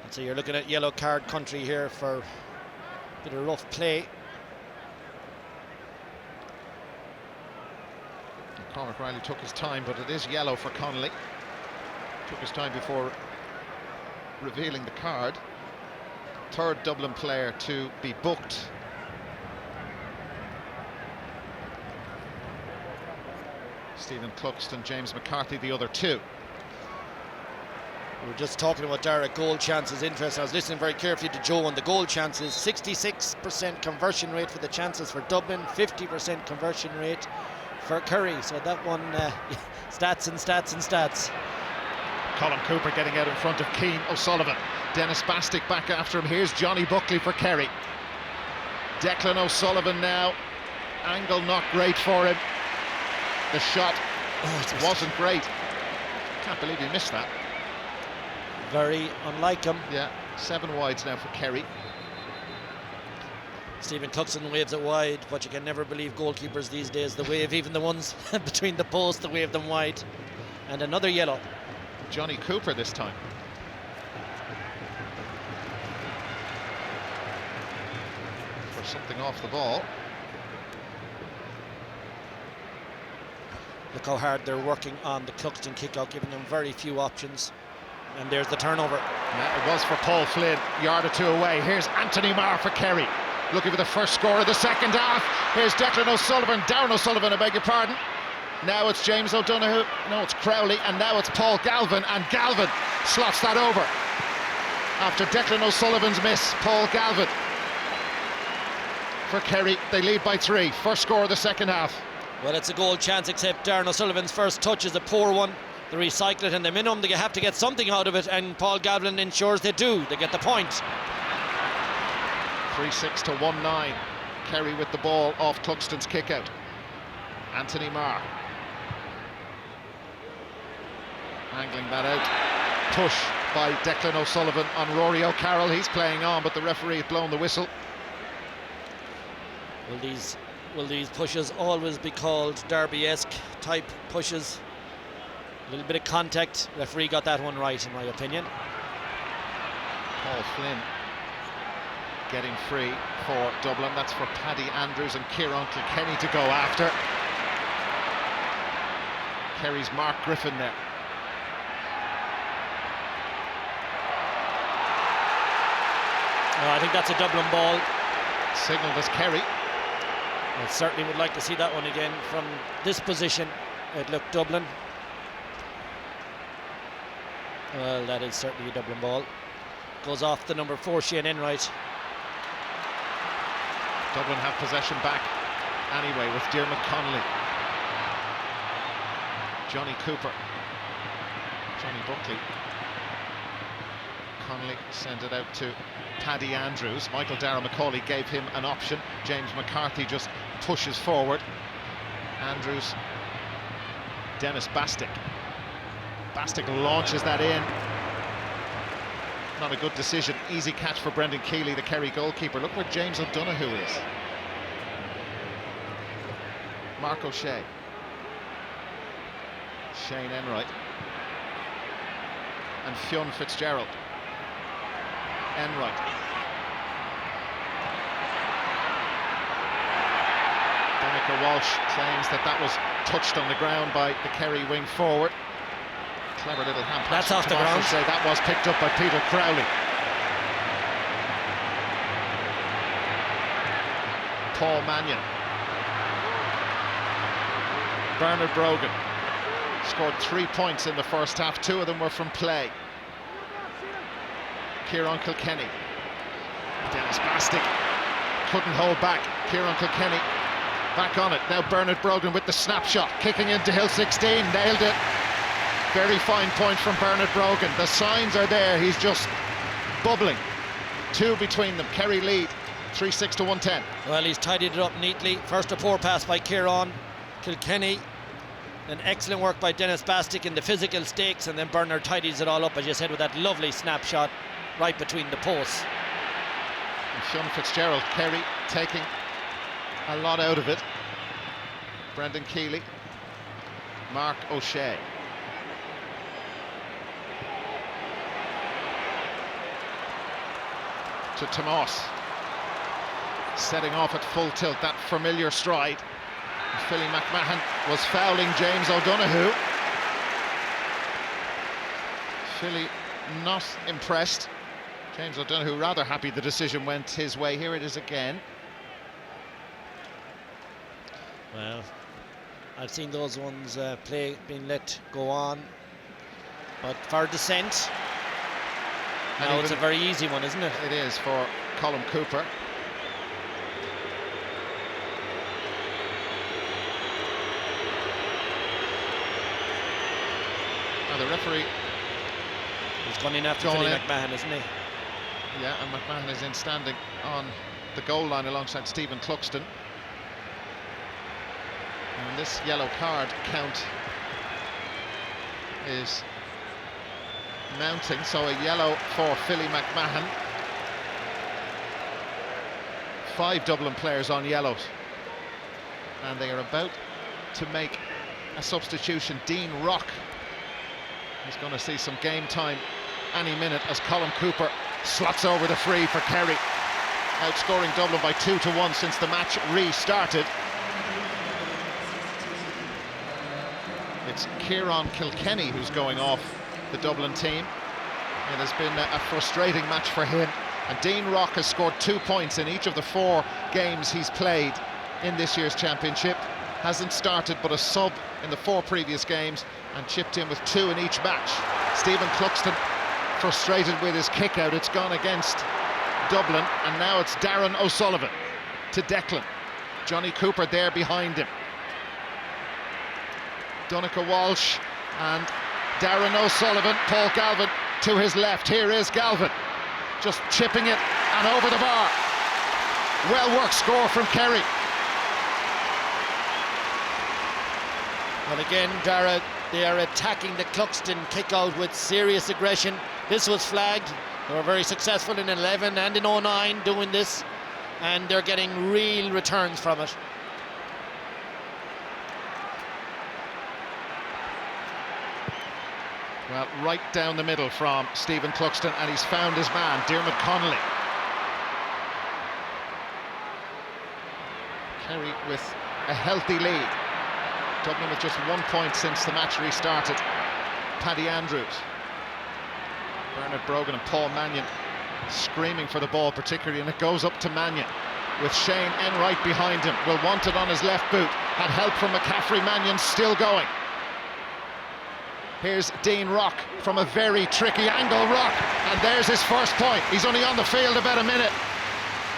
So you're looking at yellow card country here for a bit of rough play. Cormac Riley took his time, but it is yellow for Connolly. Took his time before revealing the card. Third Dublin player to be booked. Stephen Cluxton, James McCarthy, the other 2. We were just talking about Derek goal chances. Interest. I was listening very carefully to Joe on the goal chances. 66% conversion rate for the chances for Dublin, 50% conversion rate for Kerry. So that one, stats and stats and stats. Colm Cooper getting out in front of Keane O'Sullivan. Dennis Bastick back after him. Here's Johnny Buckley for Kerry. Declan O'Sullivan now. Angle not great for him. The shot wasn't great. Can't believe he missed that. Very unlike him. Yeah, 7 wides now for Kerry. Stephen Cluxton waves it wide, but you can never believe goalkeepers these days. They wave even the ones between the posts, they wave them wide. And another yellow. Johnny Cooper this time. For something off the ball. Look how hard they're working on the Cluxton kick-out, giving them very few options. And there's the turnover. Yeah, it was for Paul Flynn, yard or two away. Here's Anthony Marr for Kerry, looking for the first score of the second half. Here's Darren O'Sullivan, I beg your pardon. Now it's James O'Donoghue, no, it's Crowley, and now it's Paul Galvin, and Galvin slots that over. After Declan O'Sullivan's miss, Paul Galvin for Kerry. They lead by 3, first score of the second half. Well, it's a goal chance, except Darren O'Sullivan's first touch is a poor one. They recycle it, and the minimum they have to get something out of it, and Paul Galvin ensures they do. They get the point. 3-6 to 1-9. Kerry with the ball off Cluxton's kick out. Anthony Marr angling that out. Push by Declan O'Sullivan on Rory O'Carroll. He's playing on, but the referee has blown the whistle. Will these pushes always be called Derby-esque type pushes? A little bit of contact. Referee got that one right, in my opinion. Paul Flynn getting free for Dublin. That's for Paddy Andrews and Kieran Kilkenny to go after. Kerry's Mark Griffin there. I think that's a Dublin ball. Signalled as Kerry. I certainly would like to see that one again from this position. It looked Dublin. Well, that is certainly a Dublin ball. Goes off the number 4, Shane Enright. Dublin have possession back anyway with Diarmuid Connolly. Johnny Cooper. Johnny Buckley. Connolly sent it out to Paddy Andrews. Michael Darragh Macaulay gave him an option. James McCarthy just pushes forward. Andrews. Dennis Bastick. Bastick launches that in. Not a good decision. Easy catch for Brendan Keeley, the Kerry goalkeeper. Look where James O'Donoghue is. Mark O'Shea. Shane Enright. And Fionn Fitzgerald. Enright. Danica Walsh claims that was touched on the ground by the Kerry wing forward. Clever little hand pass. That's off the ground. Say that was picked up by Peter Crowley. Paul Mannion. Bernard Brogan scored 3 points in the first half. 2 of them were from play. Kieran Kilkenny. Dennis Bastick couldn't hold back. Kieran Kilkenny back on it. Now Bernard Brogan with the snapshot. Kicking into Hill 16. Nailed it. Very fine point from Bernard Brogan. The signs are there. He's just bubbling. 2 between them. Kerry lead 3-6 to 110. Well, he's tidied it up neatly. First a poor pass by Kieran Kilkenny. An excellent work by Dennis Bastick in the physical stakes, and then Bernard tidies it all up, as you said, with that lovely snapshot right between the posts. And Fionn Fitzgerald, Kerry taking a lot out of it. Brendan Keeley. Mark O'Shea. To Tomas, setting off at full tilt, that familiar stride. Philly McMahon was fouling James O'Donoghue. Philly not impressed. James O'Donoghue rather happy the decision went his way. Here it is again. Well, I've seen those ones being let go on, but for dissent. Now it's a very easy one, isn't it? It is for Colm Cooper. Now the referee... He's gone in after Philly McMahon, isn't he? Yeah, and McMahon is in standing on the goal line alongside Stephen Cluxton. And this yellow card count is mounting, so a yellow for Philly McMahon. 5 Dublin players on yellows, and they are about to make a substitution. Dean Rock is going to see some game time any minute as Colin Cooper slots over the free for Kerry, outscoring Dublin by 2-1 since the match restarted. It's Kieran Kilkenny who's going off the Dublin team. It has been a frustrating match for him, and Dean Rock has scored 2 points in each of the 4 games he's played in this year's championship. Hasn't started but a sub in the 4 previous games and chipped in with 2 in each match. Stephen Cluxton frustrated with his kick out. It's gone against Dublin, and now it's Darren O'Sullivan to Declan. Johnny Cooper there behind him. Donncha Walsh and Darren O'Sullivan. Paul Galvin to his left. Here is Galvin, just chipping it and over the bar. Well worked score from Kerry. Well, again, Dara, they are attacking the Cluxton kick out with serious aggression. This was flagged. They were very successful in 11 and in 09 doing this, and they're getting real returns from it. Well, right down the middle from Stephen Cluxton, and he's found his man, Diarmuid Connolly. Kerry with a healthy lead. Dublin with just 1 point since the match restarted. Paddy Andrews, Bernard Brogan and Paul Mannion screaming for the ball particularly, and it goes up to Mannion with Shane Enright behind him. Will want it on his left boot. Had help from McCaffrey. Mannion still going. Here's Dean Rock from a very tricky angle. Rock, and there's his first point. He's only on the field about a minute,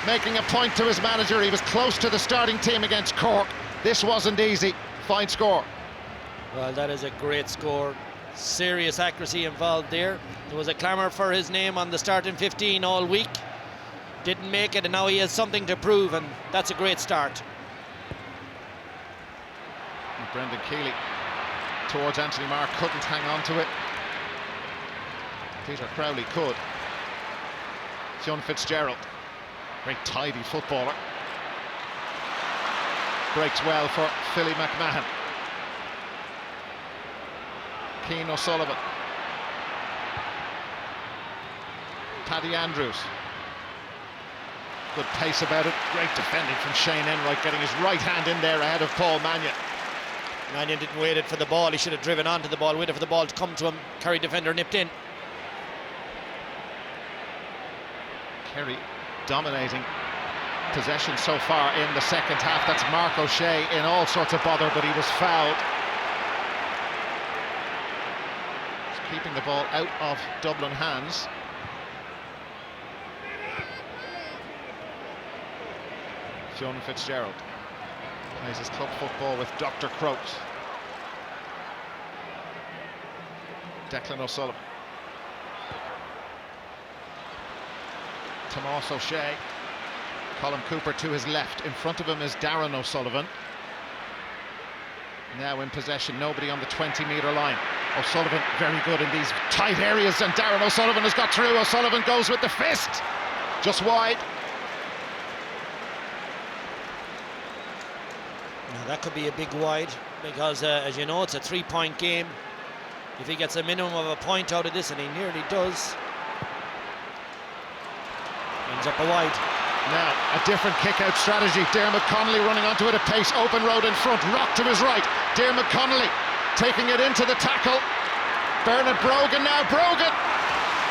making a point to his manager. He was close to the starting team against Cork. This wasn't easy. Fine score. Well, that is a great score. Serious accuracy involved there. There was a clamour for his name on the starting 15 all week. Didn't make it, and now he has something to prove, and that's a great start. And Brendan Keeley towards Anthony Marr, couldn't hang on to it. Peter Crowley could. John Fitzgerald, very tidy footballer. Breaks well for Philly McMahon. Cian O'Sullivan. Paddy Andrews. Good pace about it. Great defending from Shane Enright, getting his right hand in there ahead of Paul Mannion. Mannion didn't wait it for the ball. He should have driven onto the ball, waited for the ball to come to him. Kerry defender nipped in. Kerry dominating possession so far in the second half. That's Mark O'Shea in all sorts of bother, but he was fouled. Just keeping the ball out of Dublin hands. John Fitzgerald plays his club football with Dr. Croaks. Declan O'Sullivan. Tomas O'Shea. Colin Cooper to his left. In front of him is Darren O'Sullivan. Now in possession, nobody on the 20-metre line. O'Sullivan very good in these tight areas, and Darren O'Sullivan has got through. O'Sullivan goes with the fist. Just wide. Now that could be a big wide, because as you know, it's a 3-point game. If he gets a minimum of a point out of this, and he nearly does, ends up a wide. Now, a different kick-out strategy. Diarmuid Connolly running onto it at pace. Open road in front. Rock to his right. Diarmuid Connolly taking it into the tackle. Bernard Brogan now. Brogan!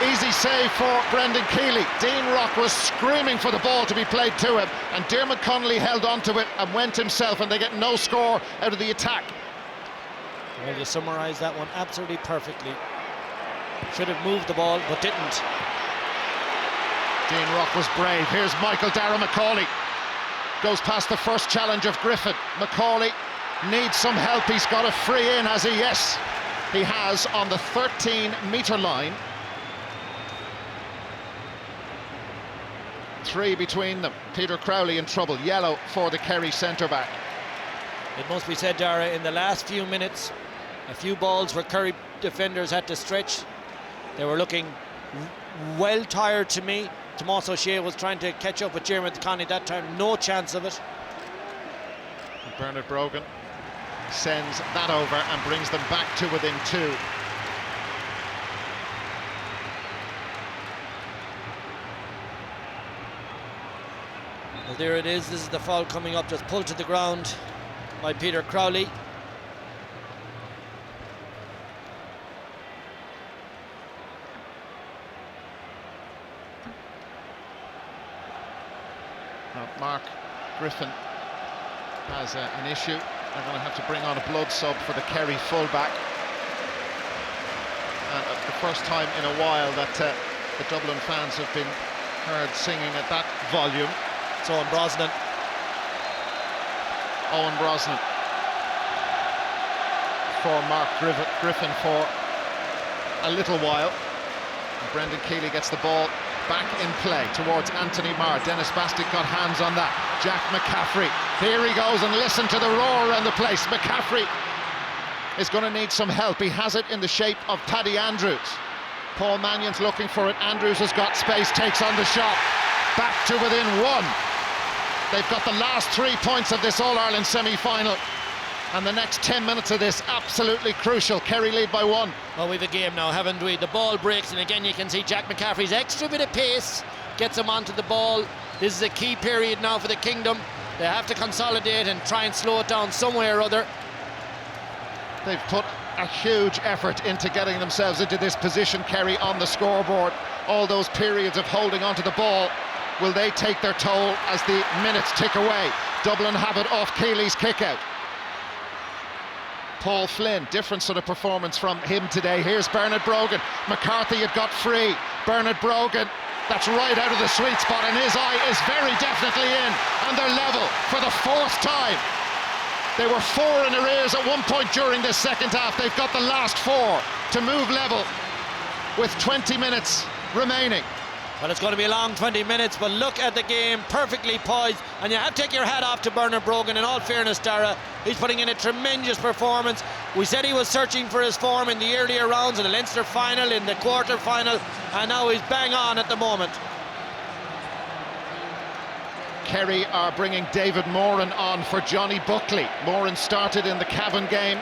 Easy save for Brendan Keeley. Dean Rock was screaming for the ball to be played to him, and Diarmuid Connolly held onto it and went himself, and they get no score out of the attack. Well, you summarised that one absolutely perfectly. Should have moved the ball, but didn't. Dean Rock was brave. Here's Michael Darragh Macaulay. Goes past the first challenge of Griffin. Macaulay needs some help. He's got a free in, has he? Yes, he has, on the 13-metre line. 3 between them. Peter Crowley in trouble. Yellow for the Kerry centre-back. It must be said, Dara, in the last few minutes, a few balls where Kerry defenders had to stretch. They were looking well tired to me. Tomas O'Shea was trying to catch up with Diarmuid Connolly that time, no chance of it. Bernard Brogan sends that over and brings them back to within 2. Well, there it is. This is the foul coming up, just pulled to the ground by Peter Crowley. Now, Mark Griffin has an issue. They're going to have to bring on a blood sub for the Kerry fullback. And the first time in a while that the Dublin fans have been heard singing at that volume. It's Owen Brosnan. Owen Brosnan for Mark Griffin for a little while. And Brendan Keeley gets the ball back in play towards Anthony Marr. Dennis Bastick got hands on that. Jack McCaffrey, here he goes, and listen to the roar around the place. McCaffrey is going to need some help. He has it in the shape of Paddy Andrews. Paul Mannion's looking for it. Andrews has got space, takes on the shot. Back to within 1. They've got the last 3 points of this All-Ireland semi-final. And the next 10 minutes of this, absolutely crucial. Kerry lead by 1. Well, we've a game now, haven't we? The ball breaks, and again you can see Jack McCaffrey's extra bit of pace gets him onto the ball. This is a key period now for the Kingdom. They have to consolidate and try and slow it down some way or other. They've put a huge effort into getting themselves into this position, Kerry, on the scoreboard. All those periods of holding onto the ball, will they take their toll as the minutes tick away? Dublin have it off Keeley's kick-out. Paul Flynn, different sort of performance from him today. Here's Bernard Brogan. McCarthy had got free. Bernard Brogan, that's right out of the sweet spot, and his eye is very definitely in. And they're level for the 4th time. They were 4 in arrears at one point during this second half. They've got the last 4 to move level with 20 minutes remaining. Well, it's going to be a long 20 minutes, but look at the game, perfectly poised, and you have to take your hat off to Bernard Brogan. In all fairness, Dara, he's putting in a tremendous performance. We said he was searching for his form in the earlier rounds, in the Leinster final, in the quarter-final, and now he's bang on at the moment. Kerry are bringing David Moran on for Johnny Buckley. Moran started in the Cavan game,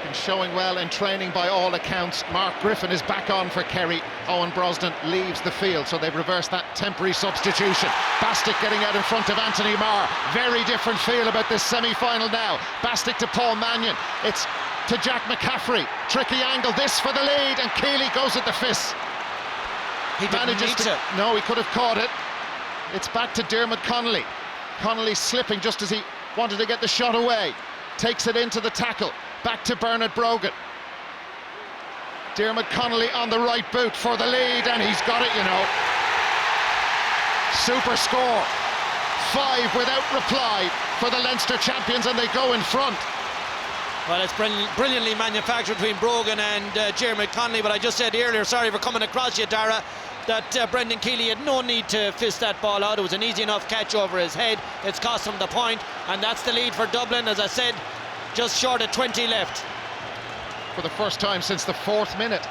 been showing well in training by all accounts. Mark Griffin is back on for Kerry. Owen Brosnan leaves the field, so they've reversed that temporary substitution. Bastick getting out in front of Anthony Marr. Very different feel about this semi-final now. Bastick to Paul Mannion. It's to Jack McCaffrey. Tricky angle, this for the lead, and Keeley goes at the fist. He manages to. No, he could have caught it. It's back to Diarmuid Connolly. Connolly slipping just as he wanted to get the shot away. Takes it into the tackle. Back to Bernard Brogan. Diarmuid Connolly on the right boot for the lead, and he's got it, you know. Super score. 5 without reply for the Leinster champions, and they go in front. Well, it's brilliantly manufactured between Brogan and Diarmuid Connolly, but I just said earlier, sorry for coming across you, Dara, that Brendan Keeley had no need to fist that ball out. It was an easy enough catch over his head. It's cost him the point, and that's the lead for Dublin. As I said, just short of 20 left. For the first time since the 4th minute.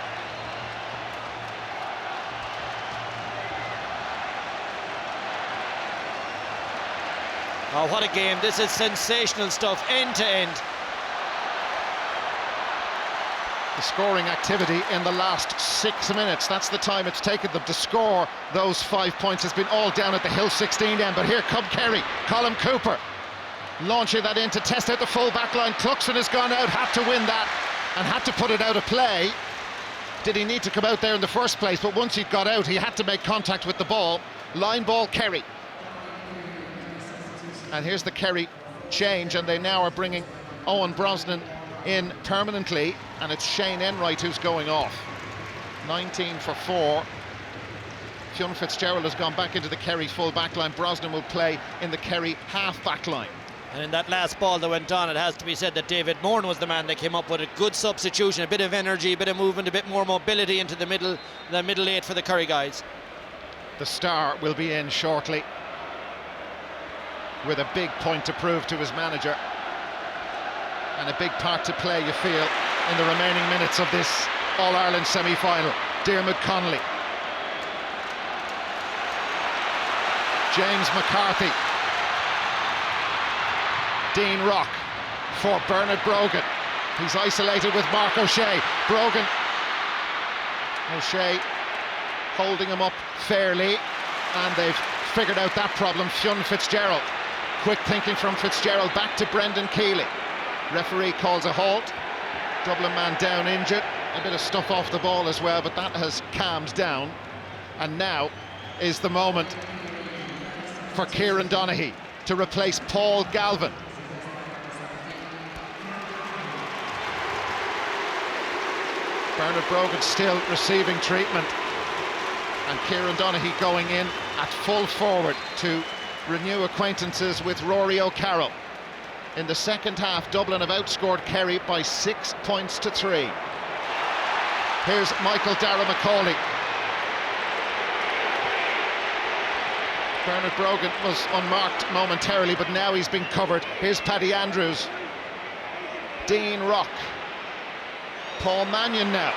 Oh, what a game. This is sensational stuff, end to end. The scoring activity in the last 6 minutes, that's the time it's taken them to score those 5 points. Has been all down at the Hill 16 end, but here come Kerry. Colin Cooper launching that in to test out the full back line. Cluxton has gone out, had to win that and had to put it out of play. Did he need to come out there in the first place? But once he'd got out, he had to make contact with the ball. Line ball, Kerry. And here's the Kerry change, and they now are bringing Owen Brosnan in permanently, and it's Shane Enright who's going off. 19 for 4. Fionn Fitzgerald has gone back into the Kerry full back line. Brosnan will play in the Kerry half back line. And in that last ball that went on, it has to be said that David Moran was the man that came up with a good substitution, a bit of energy, a bit of movement, a bit more mobility into the middle 8 for the Kerry guys. The star will be in shortly with a big point to prove to his manager, and a big part to play, you feel, in the remaining minutes of this All-Ireland semi-final. Diarmuid Connolly. James McCarthy. Dean Rock for Bernard Brogan. He's isolated with Mark O'Shea. Brogan. O'Shea holding him up fairly, and they've figured out that problem. Fionn Fitzgerald. Quick thinking from Fitzgerald, back to Brendan Keeley. Referee calls a halt. Dublin man down injured. A bit of stuff off the ball as well, but that has calmed down. And now is the moment for Kieran Donaghy to replace Paul Galvin. Bernard Brogan still receiving treatment, and Kieran Donaghy going in at full forward to renew acquaintances with Rory O'Carroll. In the second half, Dublin have outscored Kerry by 6 points to 3. Here's Michael Dara McCauley. Bernard Brogan was unmarked momentarily, but now he's been covered. Here's Paddy Andrews. Dean Rock. Paul Mannion now.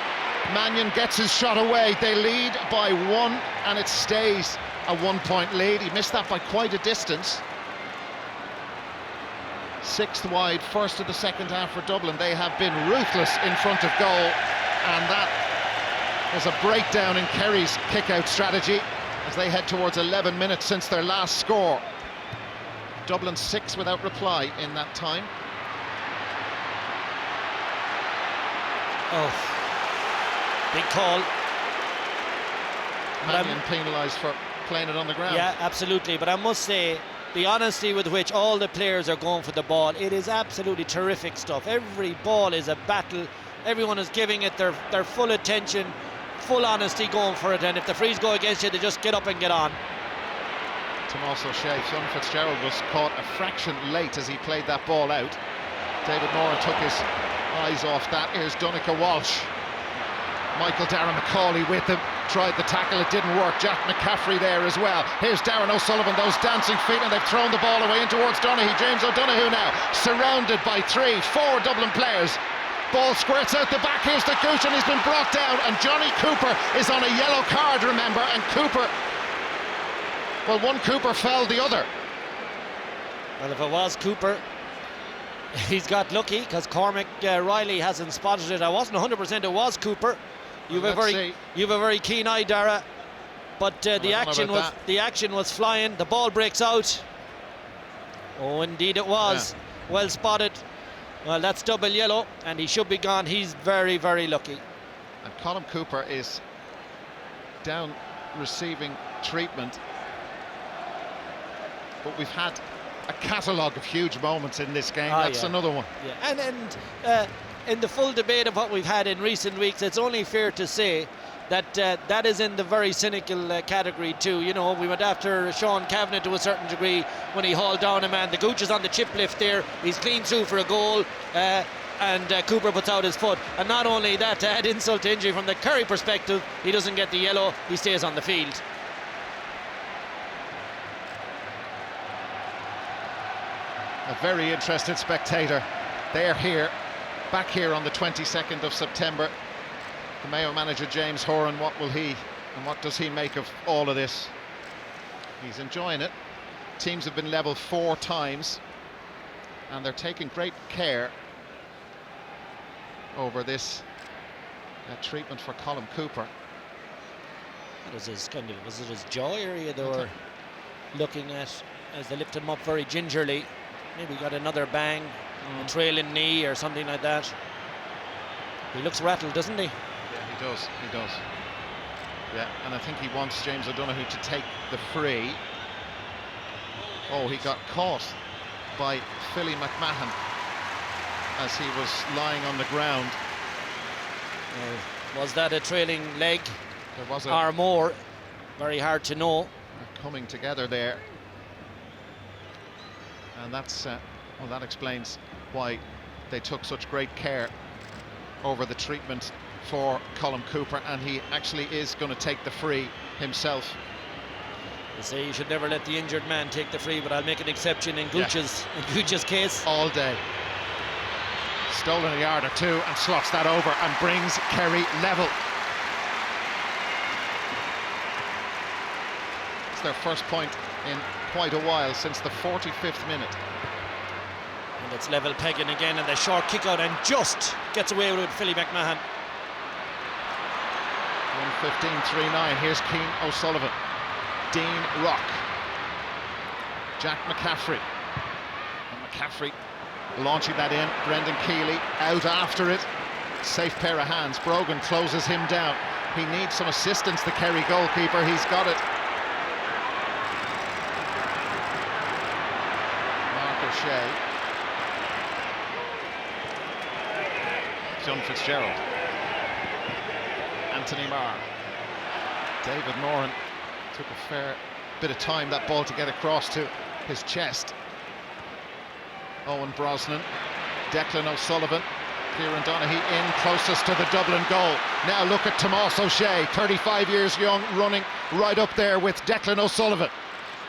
Mannion gets his shot away. They lead by 1, and it stays a 1-point lead. He missed that by quite a distance. 6th wide, first of the second half for Dublin. They have been ruthless in front of goal, and that was a breakdown in Kerry's kick-out strategy as they head towards 11 minutes since their last score. Dublin 6 without reply in that time. Oh, big call. Mannion penalised for playing it on the ground. Yeah, absolutely. But I must say, the honesty with which all the players are going for the ball, it is absolutely terrific stuff. Every ball is a battle. Everyone is giving it their full attention, full honesty going for it. And if the frees go against you, they just get up and get on. Tomas O'Shea, Fionn Fitzgerald was caught a fraction late as he played that ball out. David Moran took his eyes off that. Here's Donncha Walsh. Michael Dara McCauley with him, tried the tackle, it didn't work. Jack McCaffrey there as well. Here's Darren O'Sullivan, those dancing feet, and they've thrown the ball away in towards Donaghy. James O'Donoghue now, surrounded by 4 Dublin players. Ball squirts out the back, here's the Gooch, and he's been brought down, and Johnny Cooper is on a yellow card, remember, and Cooper, well, one Cooper fell the other. Well, if it was Cooper, he's got lucky, because Cormac Riley hasn't spotted it. I wasn't 100% it was Cooper. You have a very keen eye, Dara. But the action was flying. The ball breaks out. Oh, indeed it was. Yeah. Well spotted. Well, that's double yellow, and he should be gone. He's very, very lucky. And Colm Cooper is down receiving treatment. But we've had a catalogue of huge moments in this game. That's another one. Yeah. And in the full debate of what we've had in recent weeks, it's only fair to say that that is in the very cynical category too. You know, we went after Sean Kavanagh to a certain degree when he hauled down a man. The Gooch is on the chip lift there. He's clean through for a goal, and Cooper puts out his foot. And not only that, to add insult to injury from the Kerry perspective, he doesn't get the yellow, he stays on the field. A very interested spectator. They're here, back here on the 22nd of September. The Mayo manager James Horan, what will he and what does he make of all of this? He's enjoying it. Teams have been level 4 times, and they're taking great care over this treatment for Colm Cooper. Was it his jaw area they were looking at as they lifted him up very gingerly? Maybe got another bang, a trailing knee or something like that. He looks rattled, doesn't he? Yeah, he does. Yeah, and I think he wants James O'Donoghue to take the free. Oh, he got caught by Philly McMahon as he was lying on the ground. Was that a trailing leg? There was or more? Very hard to know. Coming together there. And that's well, that explains why they took such great care over the treatment for Colm Cooper, and he actually is going to take the free himself. They say you should never let the injured man take the free, but I'll make an exception in Gooch's case. All day. Stolen a yard or two and slots that over and brings Kerry level. their first point in quite a while, since the 45th minute. And it's level pegging again, and the short kick out, and just gets away with it, Philly McMahon. 1:15:39. Here's Keane O'Sullivan, Dean Rock, Jack McCaffrey, and McCaffrey launching that in. Brendan Keeley out after it. Safe pair of hands. Brogan closes him down. He needs some assistance, the Kerry goalkeeper. He's got it. Mark O'Shea. John Fitzgerald. Anthony Marr. David Moran took a fair bit of time, that ball, to get across to his chest. Owen Brosnan. Declan O'Sullivan. Kieran Donaghy in closest to the Dublin goal. Now look at Tomas O'Shea, 35 years young, running right up there with Declan O'Sullivan.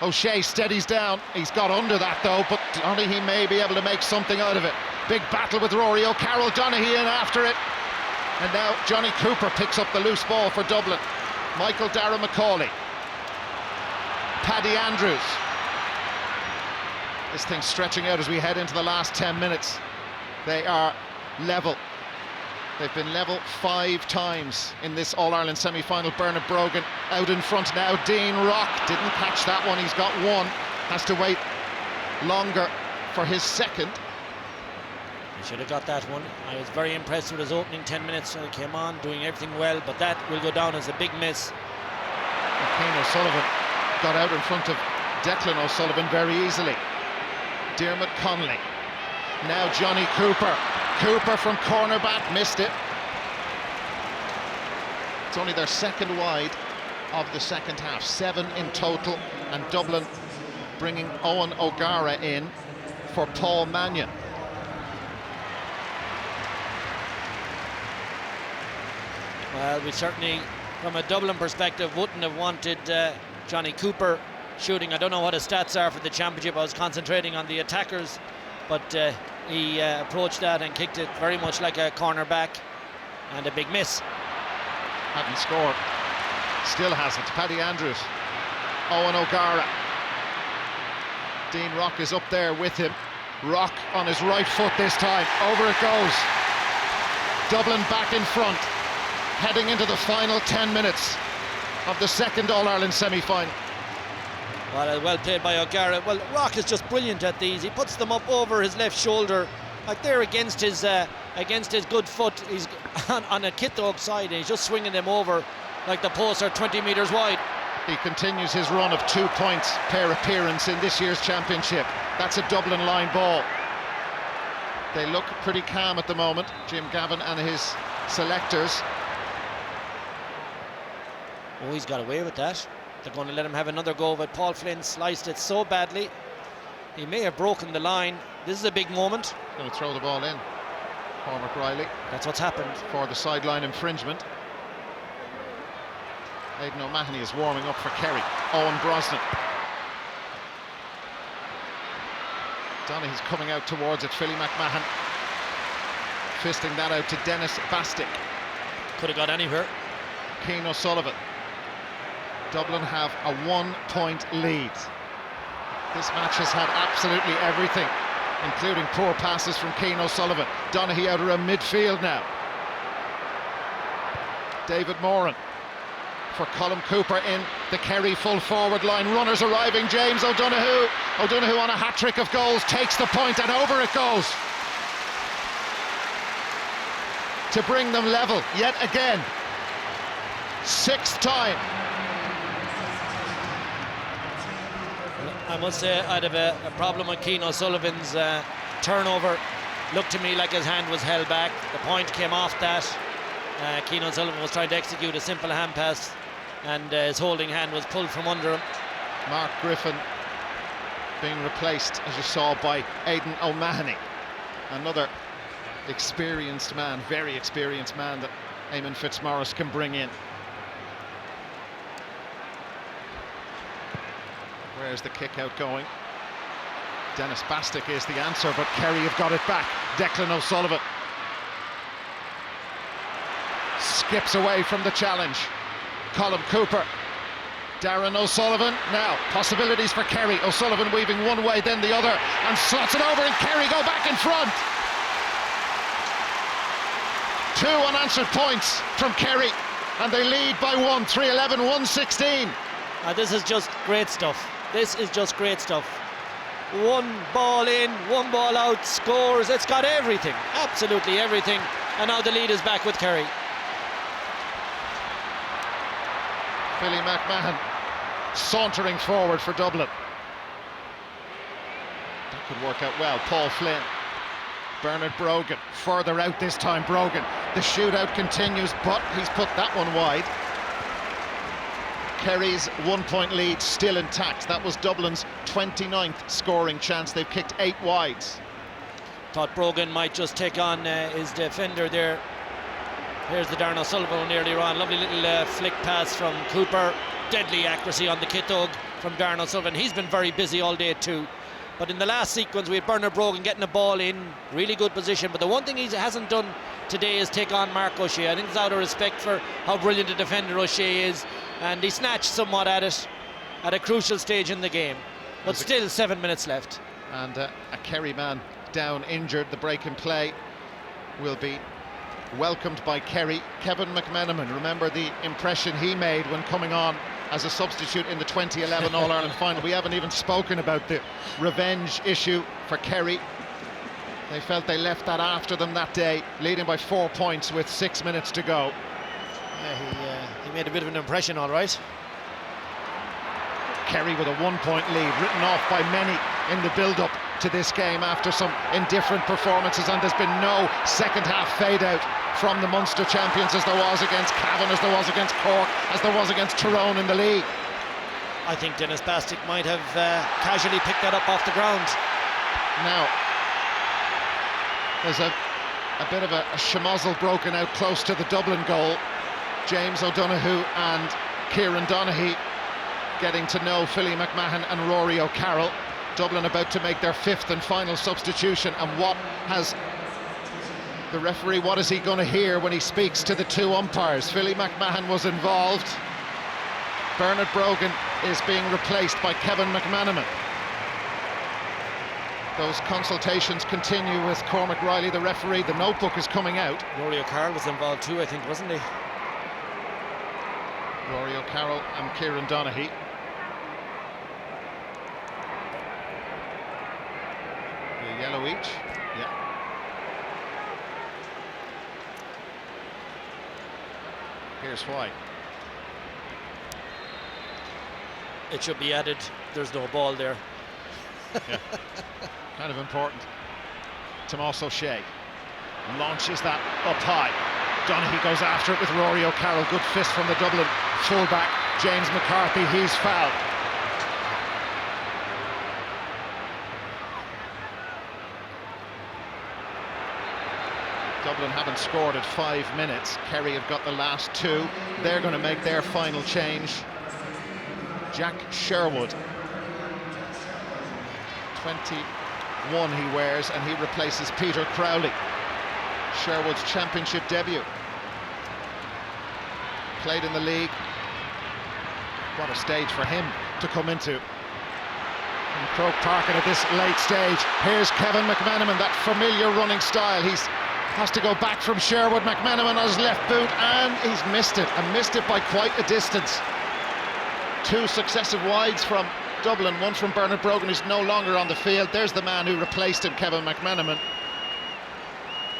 O'Shea steadies down. He's got under that though, but Donaghy may be able to make something out of it. Big battle with Rory O'Carroll. Donaghy in after it. And now Johnny Cooper picks up the loose ball for Dublin. Michael Dara McCauley. Paddy Andrews. This thing's stretching out as we head into the last 10 minutes. They are level. They've been level 5 times in this All-Ireland semi-final. Bernard Brogan out in front now. Dean Rock didn't catch that one. He's got one. Has to wait longer for his second. He should have got that one. I was very impressed with his opening 10 minutes. He came on doing everything well, but that will go down as a big miss. And Keane O'Sullivan got out in front of Declan O'Sullivan very easily. Diarmuid Connolly. Now Johnny Cooper. Cooper from cornerback, missed it. It's only their second wide of the second half, 7 in total, and Dublin bringing Owen O'Gara in for Paul Mannion. Well, we certainly, from a Dublin perspective, wouldn't have wanted Johnny Cooper shooting. I don't know what his stats are for the championship. I was concentrating on the attackers, but he approached that and kicked it very much like a cornerback, and a big miss. Hadn't scored, still hasn't. Paddy Andrews, Owen O'Gara. Dean Rock is up there with him. Rock on his right foot this time. Over it goes. Dublin back in front, heading into the final 10 minutes of the second All-Ireland semi-final. Well played by O'Gara. Well, Rock is just brilliant at these. He puts them up over his left shoulder, like they're against his good foot. He's on a Kittoak side, and he's just swinging them over like the posts are 20 metres wide. He continues his run of 2 points per appearance in this year's championship. That's a Dublin line ball. They look pretty calm at the moment, Jim Gavin and his selectors. Oh, he's got away with that. They're going to let him have another go, but Paul Flynn sliced it so badly. He may have broken the line. This is a big moment. Going to throw the ball in. Cormac Riley. That's what's happened. For the sideline infringement. Aidan O'Mahony is warming up for Kerry. Owen Brosnan. Donaghy's coming out towards it. Philly McMahon fisting that out to Dennis Bastick. Could have got anywhere. Keane O'Sullivan. Dublin have a 1-point lead. This match has had absolutely everything, including poor passes from Keane O'Sullivan. Donaghy out around midfield now. David Moran for Colm Cooper in the Kerry full forward line. Runners arriving. James O'Donoghue. O'Donoghue on a hat-trick of goals, takes the point, and over it goes. To bring them level yet again. 6th time. I must say I'd have a problem with Keane O'Sullivan's turnover. Looked to me like his hand was held back. The point came off that. Keane O'Sullivan was trying to execute a simple hand pass, and his holding hand was pulled from under him. Mark Griffin being replaced, as you saw, by Aidan O'Mahony. Another experienced man, very experienced man that Eamon Fitzmaurice can bring in. Where's the kick out going? Dennis Bastick is the answer, but Kerry have got it back. Declan O'Sullivan skips away from the challenge. Colm Cooper Darren O'Sullivan, now possibilities for Kerry. O'Sullivan weaving one way then the other and slots it over, and Kerry go back in front. 2 unanswered points from Kerry and they lead by 1, 3-11, 1-16. This is just great stuff. This is just great stuff. One ball in, one ball out, scores. It's got everything, absolutely everything. And now the lead is back with Kerry. Billy McMahon sauntering forward for Dublin. That could work out well. Paul Flynn, Bernard Brogan, further out this time. Brogan, the shootout continues, but he's put that one wide. Kerry's 1-point lead still intact. That was Dublin's 29th scoring chance. They've kicked 8 wides. Thought Brogan might just take on his defender there. Here's the Darren O'Sullivan one earlier on. Lovely little flick pass from Cooper. Deadly accuracy on the Kitog from Darren O'Sullivan. He's been very busy all day too. But in the last sequence we had Bernard Brogan getting the ball in, really good position. But the one thing he hasn't done today is take on Mark O'Shea. I think it's out of respect for how brilliant a defender O'Shea is. And he snatched somewhat at it at a crucial stage in the game. But still 7 minutes left. And a Kerry man down injured. The break in play will be welcomed by Kerry. Kevin McMenamin, remember the impression he made when coming on as a substitute in the 2011 All-Ireland final. We haven't even spoken about the revenge issue for Kerry. They felt they left that after them that day, leading by 4 points with 6 minutes to go. Yeah, he made a bit of an impression, all right. Kerry with a 1-point lead, written off by many in the build-up to this game after some indifferent performances, and there's been no second-half fade-out from the Munster champions as there was against Cavan, as there was against Cork, as there was against Tyrone in the league. I think Dennis Bastick might have casually picked that up off the ground. Now, there's a bit of a schmozzle broken out close to the Dublin goal. James O'Donoghue and Kieran Donaghy getting to know Philly McMahon and Rory O'Carroll. Dublin about to make their 5th and final substitution, and what has the referee, what is he going to hear when he speaks to the 2 umpires? Philly McMahon was involved. Bernard Brogan is being replaced by Kevin McMenamin. Those consultations continue with Cormac Riley, the referee. The notebook is coming out. Rory O'Carroll was involved too, I think, wasn't he? Rory O'Carroll and Kieran Donaghy. The yellow each. Yeah. Here's why. It should be added, there's no ball there. Yeah. Kind of important. Tomas O'Shea launches that up high. Donaghy goes after it with Rory O'Carroll. Good fist from the Dublin fullback, James McCarthy. He's fouled. Dublin haven't scored at 5 minutes. Kerry have got the last 2. They're going to make their final change. Jack Sherwood, 21 he wears, and he replaces Peter Crowley. Sherwood's championship debut. Played in the league. What a stage for him to come into. In Croke Park at this late stage. Here's Kevin McMenamin, that familiar running style. He's has to go back from Sherwood. McMenamin on his left boot, and he's missed it, and missed it by quite a distance. 2 successive wides from Dublin, one from Bernard Brogan, who's no longer on the field. There's the man who replaced him, Kevin McMenamin.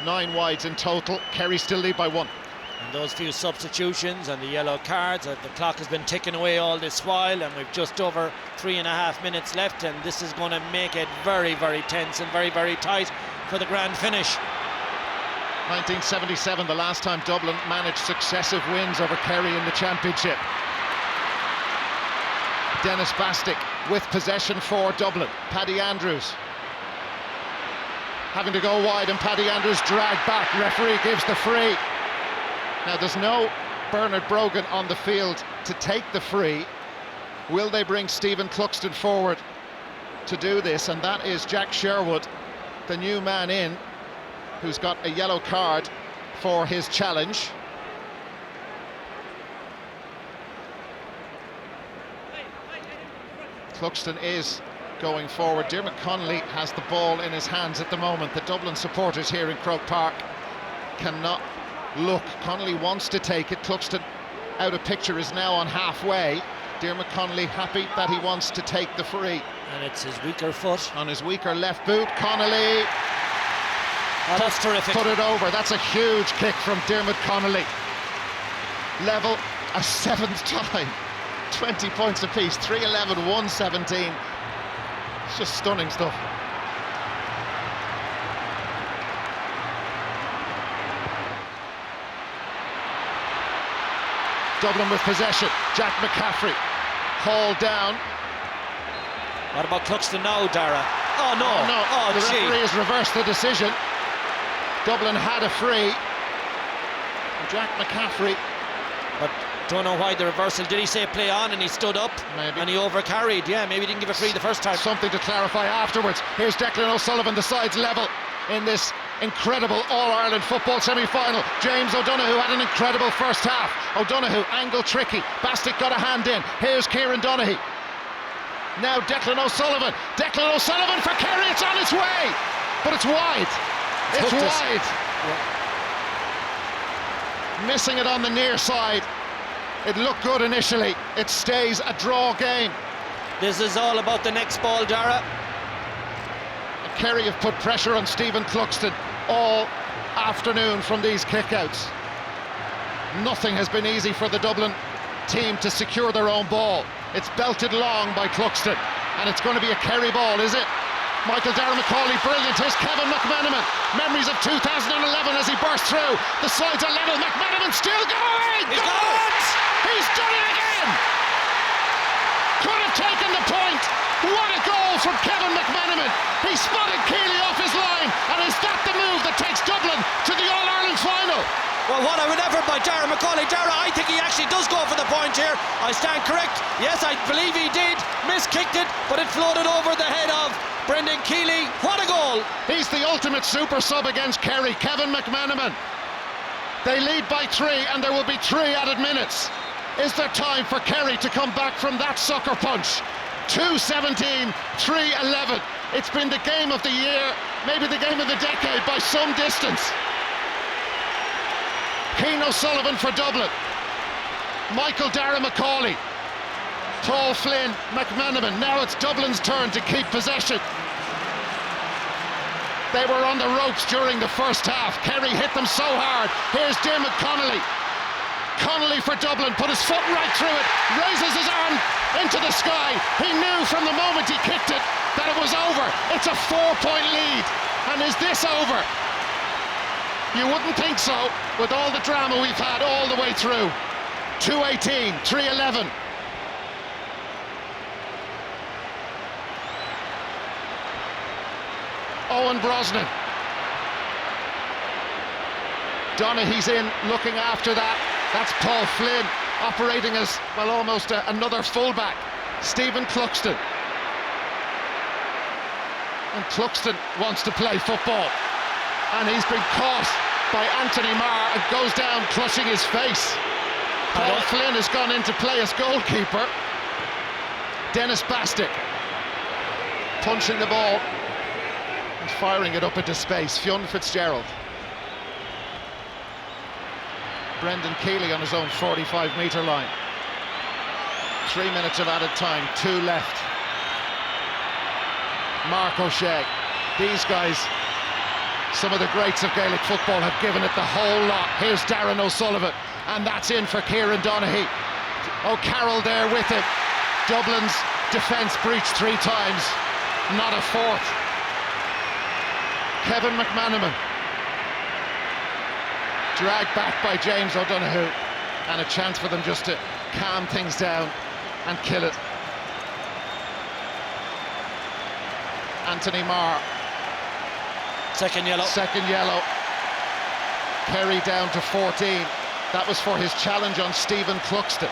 9 wides in total. Kerry still lead by 1. And those few substitutions and the yellow cards, the clock has been ticking away all this while, and we've just over 3.5 minutes left, and this is going to make it very, very tense and very, very tight for the grand finish. 1977, the last time Dublin managed successive wins over Kerry in the championship. Dennis Bastick with possession for Dublin. Paddy Andrews having to go wide, and Paddy Andrews dragged back. Referee gives the free. Now there's no Bernard Brogan on the field to take the free. Will they bring Stephen Cluxton forward to do this? And that is Jack Sherwood, the new man in, who's got a yellow card for his challenge. Cluxton is going forward. Dermot Connolly has the ball in his hands at the moment. The Dublin supporters here in Croke Park cannot look. Connolly wants to take it. Cluxton out of picture, is now on halfway. Dermot Connolly happy that he wants to take the free. And it's his weaker foot. On his weaker left boot, Connolly. Oh, that's terrific. Put it over. That's a huge kick from Dermot Connolly. Level a 7th time. 20 points apiece. 3-11, 1-17. It's just stunning stuff. Dublin with possession. Jack McCaffrey hauled down. What about Cluxton now, Dara? Oh no! Oh, no. Oh, the referee has reversed the decision. Dublin had a free. Jack McCaffrey. But don't know why the reversal. Did he say play on and he stood up? Maybe. And he overcarried. Yeah, maybe he didn't give a free the first time. Something to clarify afterwards. Here's Declan O'Sullivan, the sides level in this incredible All-Ireland football semi-final. James O'Donoghue had an incredible first half. O'Donoghue, angle tricky. Bastick got a hand in. Here's Kieran Donaghy. Now Declan O'Sullivan. Declan O'Sullivan for Kerry. It's on its way, but it's wide. It's wide. Yeah. Missing it on the near side. It looked good initially. It stays a draw game. This is all about the next ball, Dara. Kerry have put pressure on Stephen Cluxton all afternoon from these kickouts. Nothing has been easy for the Dublin team to secure their own ball. It's belted long by Cluxton, and it's going to be a Kerry ball, is it? Michael Darragh-Macaulay, brilliant. Here's Kevin McManaman. Memories of 2011 as he burst through. The sides are level. McManaman still going. He's got it! He's done it again. Could have taken the point. What a goal from Kevin McManaman. He spotted Keeley off his line, and is that the move that takes Dublin to the All-Ireland final? Well, what a effort by Darragh-Macaulay. Dara, I think he actually does go for the point here. I stand correct. Yes, I believe he did. Miskicked it, but it floated over the head of Brendan Keeley. What a goal! He's the ultimate super sub against Kerry, Kevin McManaman. They lead by 3, and there will be 3 added minutes. Is there time for Kerry to come back from that sucker punch? 2-17, 3-11. It's been the game of the year, maybe the game of the decade by some distance. Cian O'Sullivan for Dublin. Michael Darragh-Macaulay. Tall Flynn, McManaman. Now it's Dublin's turn to keep possession. They were on the ropes during the first half. Kerry hit them so hard. Here's Dermot Connolly. Connolly for Dublin, put his foot right through it, raises his arm into the sky. He knew from the moment he kicked it that it was over. It's a 4-point lead. And is this over? You wouldn't think so, with all the drama we've had all the way through. 2-18, 3-11. Owen Brosnan. Donaghy's in, looking after that. That's Paul Flynn, operating as, well, almost another fullback. Stephen Cluxton. And Cluxton wants to play football. And he's been caught by Anthony Marr and goes down clutching his face. Paul Flynn has gone in to play as goalkeeper. Dennis Bastick punching the ball and firing it up into space. Fionn Fitzgerald. Brendan Keeley on his own 45-metre line. 3 minutes of added time, 2 left. Mark O'Shea. These guys, some of the greats of Gaelic football, have given it the whole lot. Here's Darren O'Sullivan, and that's in for Kieran Donaghy. O'Carroll there with him. Dublin's defence breached 3 times, not a 4th. Kevin McManaman. Dragged back by James O'Donoghue, and a chance for them just to calm things down and kill it. Anthony Marr. Second yellow. Second yellow. Kerry down to 14. That was for his challenge on Stephen Cluxton.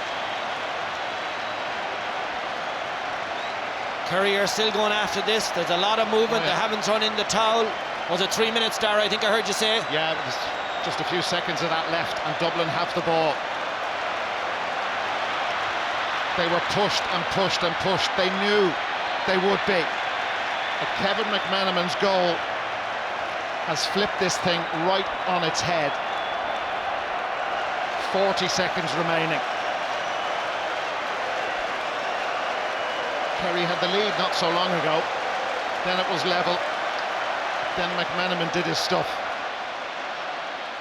Kerry are still going after this. There's a lot of movement. They haven't thrown in the towel. Was it 3 minutes, Dara? I think I heard you say. Yeah, there's just a few seconds of that left, and Dublin have the ball. They were pushed and pushed and pushed. They knew they would be. But Kevin McManaman's goal has flipped this thing right on its head. 40 seconds remaining. Kerry had the lead not so long ago. Then it was level. Then McManaman did his stuff.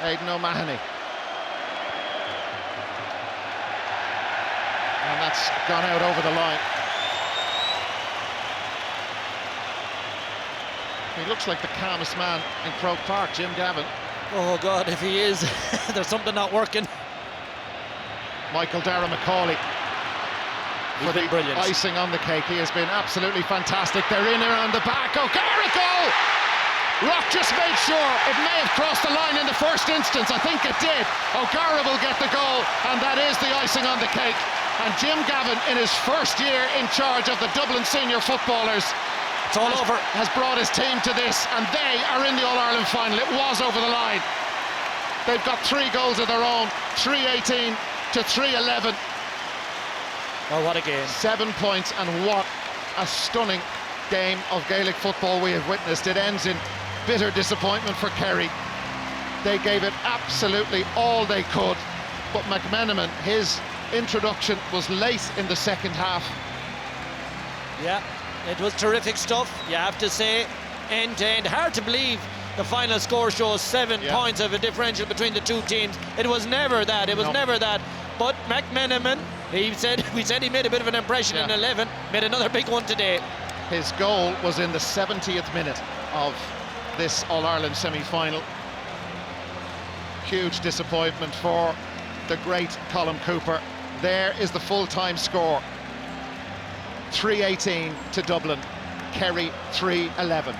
Aidan O'Mahony. And that's gone out over the line. He looks like the calmest man in Croke Park, Jim Gavin. Oh God, if he is, there's something not working. Michael Dara McCauley for the brilliant icing on the cake. He has been absolutely fantastic. They're in around the back. O'Gara goal! Rock just made sure it may have crossed the line in the first instance. I think it did. O'Gara will get the goal, and that is the icing on the cake. And Jim Gavin, in his first year in charge of the Dublin senior footballers, it's all over. Has brought his team to this, and they are in the All-Ireland final. It was over the line. They've got 3 goals of their own, 3-18 to 3-11. Oh, what a game. 7 points, and what a stunning game of Gaelic football we have witnessed. It ends in bitter disappointment for Kerry. They gave it absolutely all they could, but McManaman, his introduction was late in the second half. Yeah, it was terrific stuff, you have to say, end to end. Hard to believe the final score shows 7 points of a differential between the two teams. It was never that, never that. But McManaman, we said he made a bit of an impression in 11, made another big one today. His goal was in the 70th minute of this All-Ireland semi-final. Huge disappointment for the great Colm Cooper. There is the full-time score. 3-18 to Dublin, Kerry 3-11.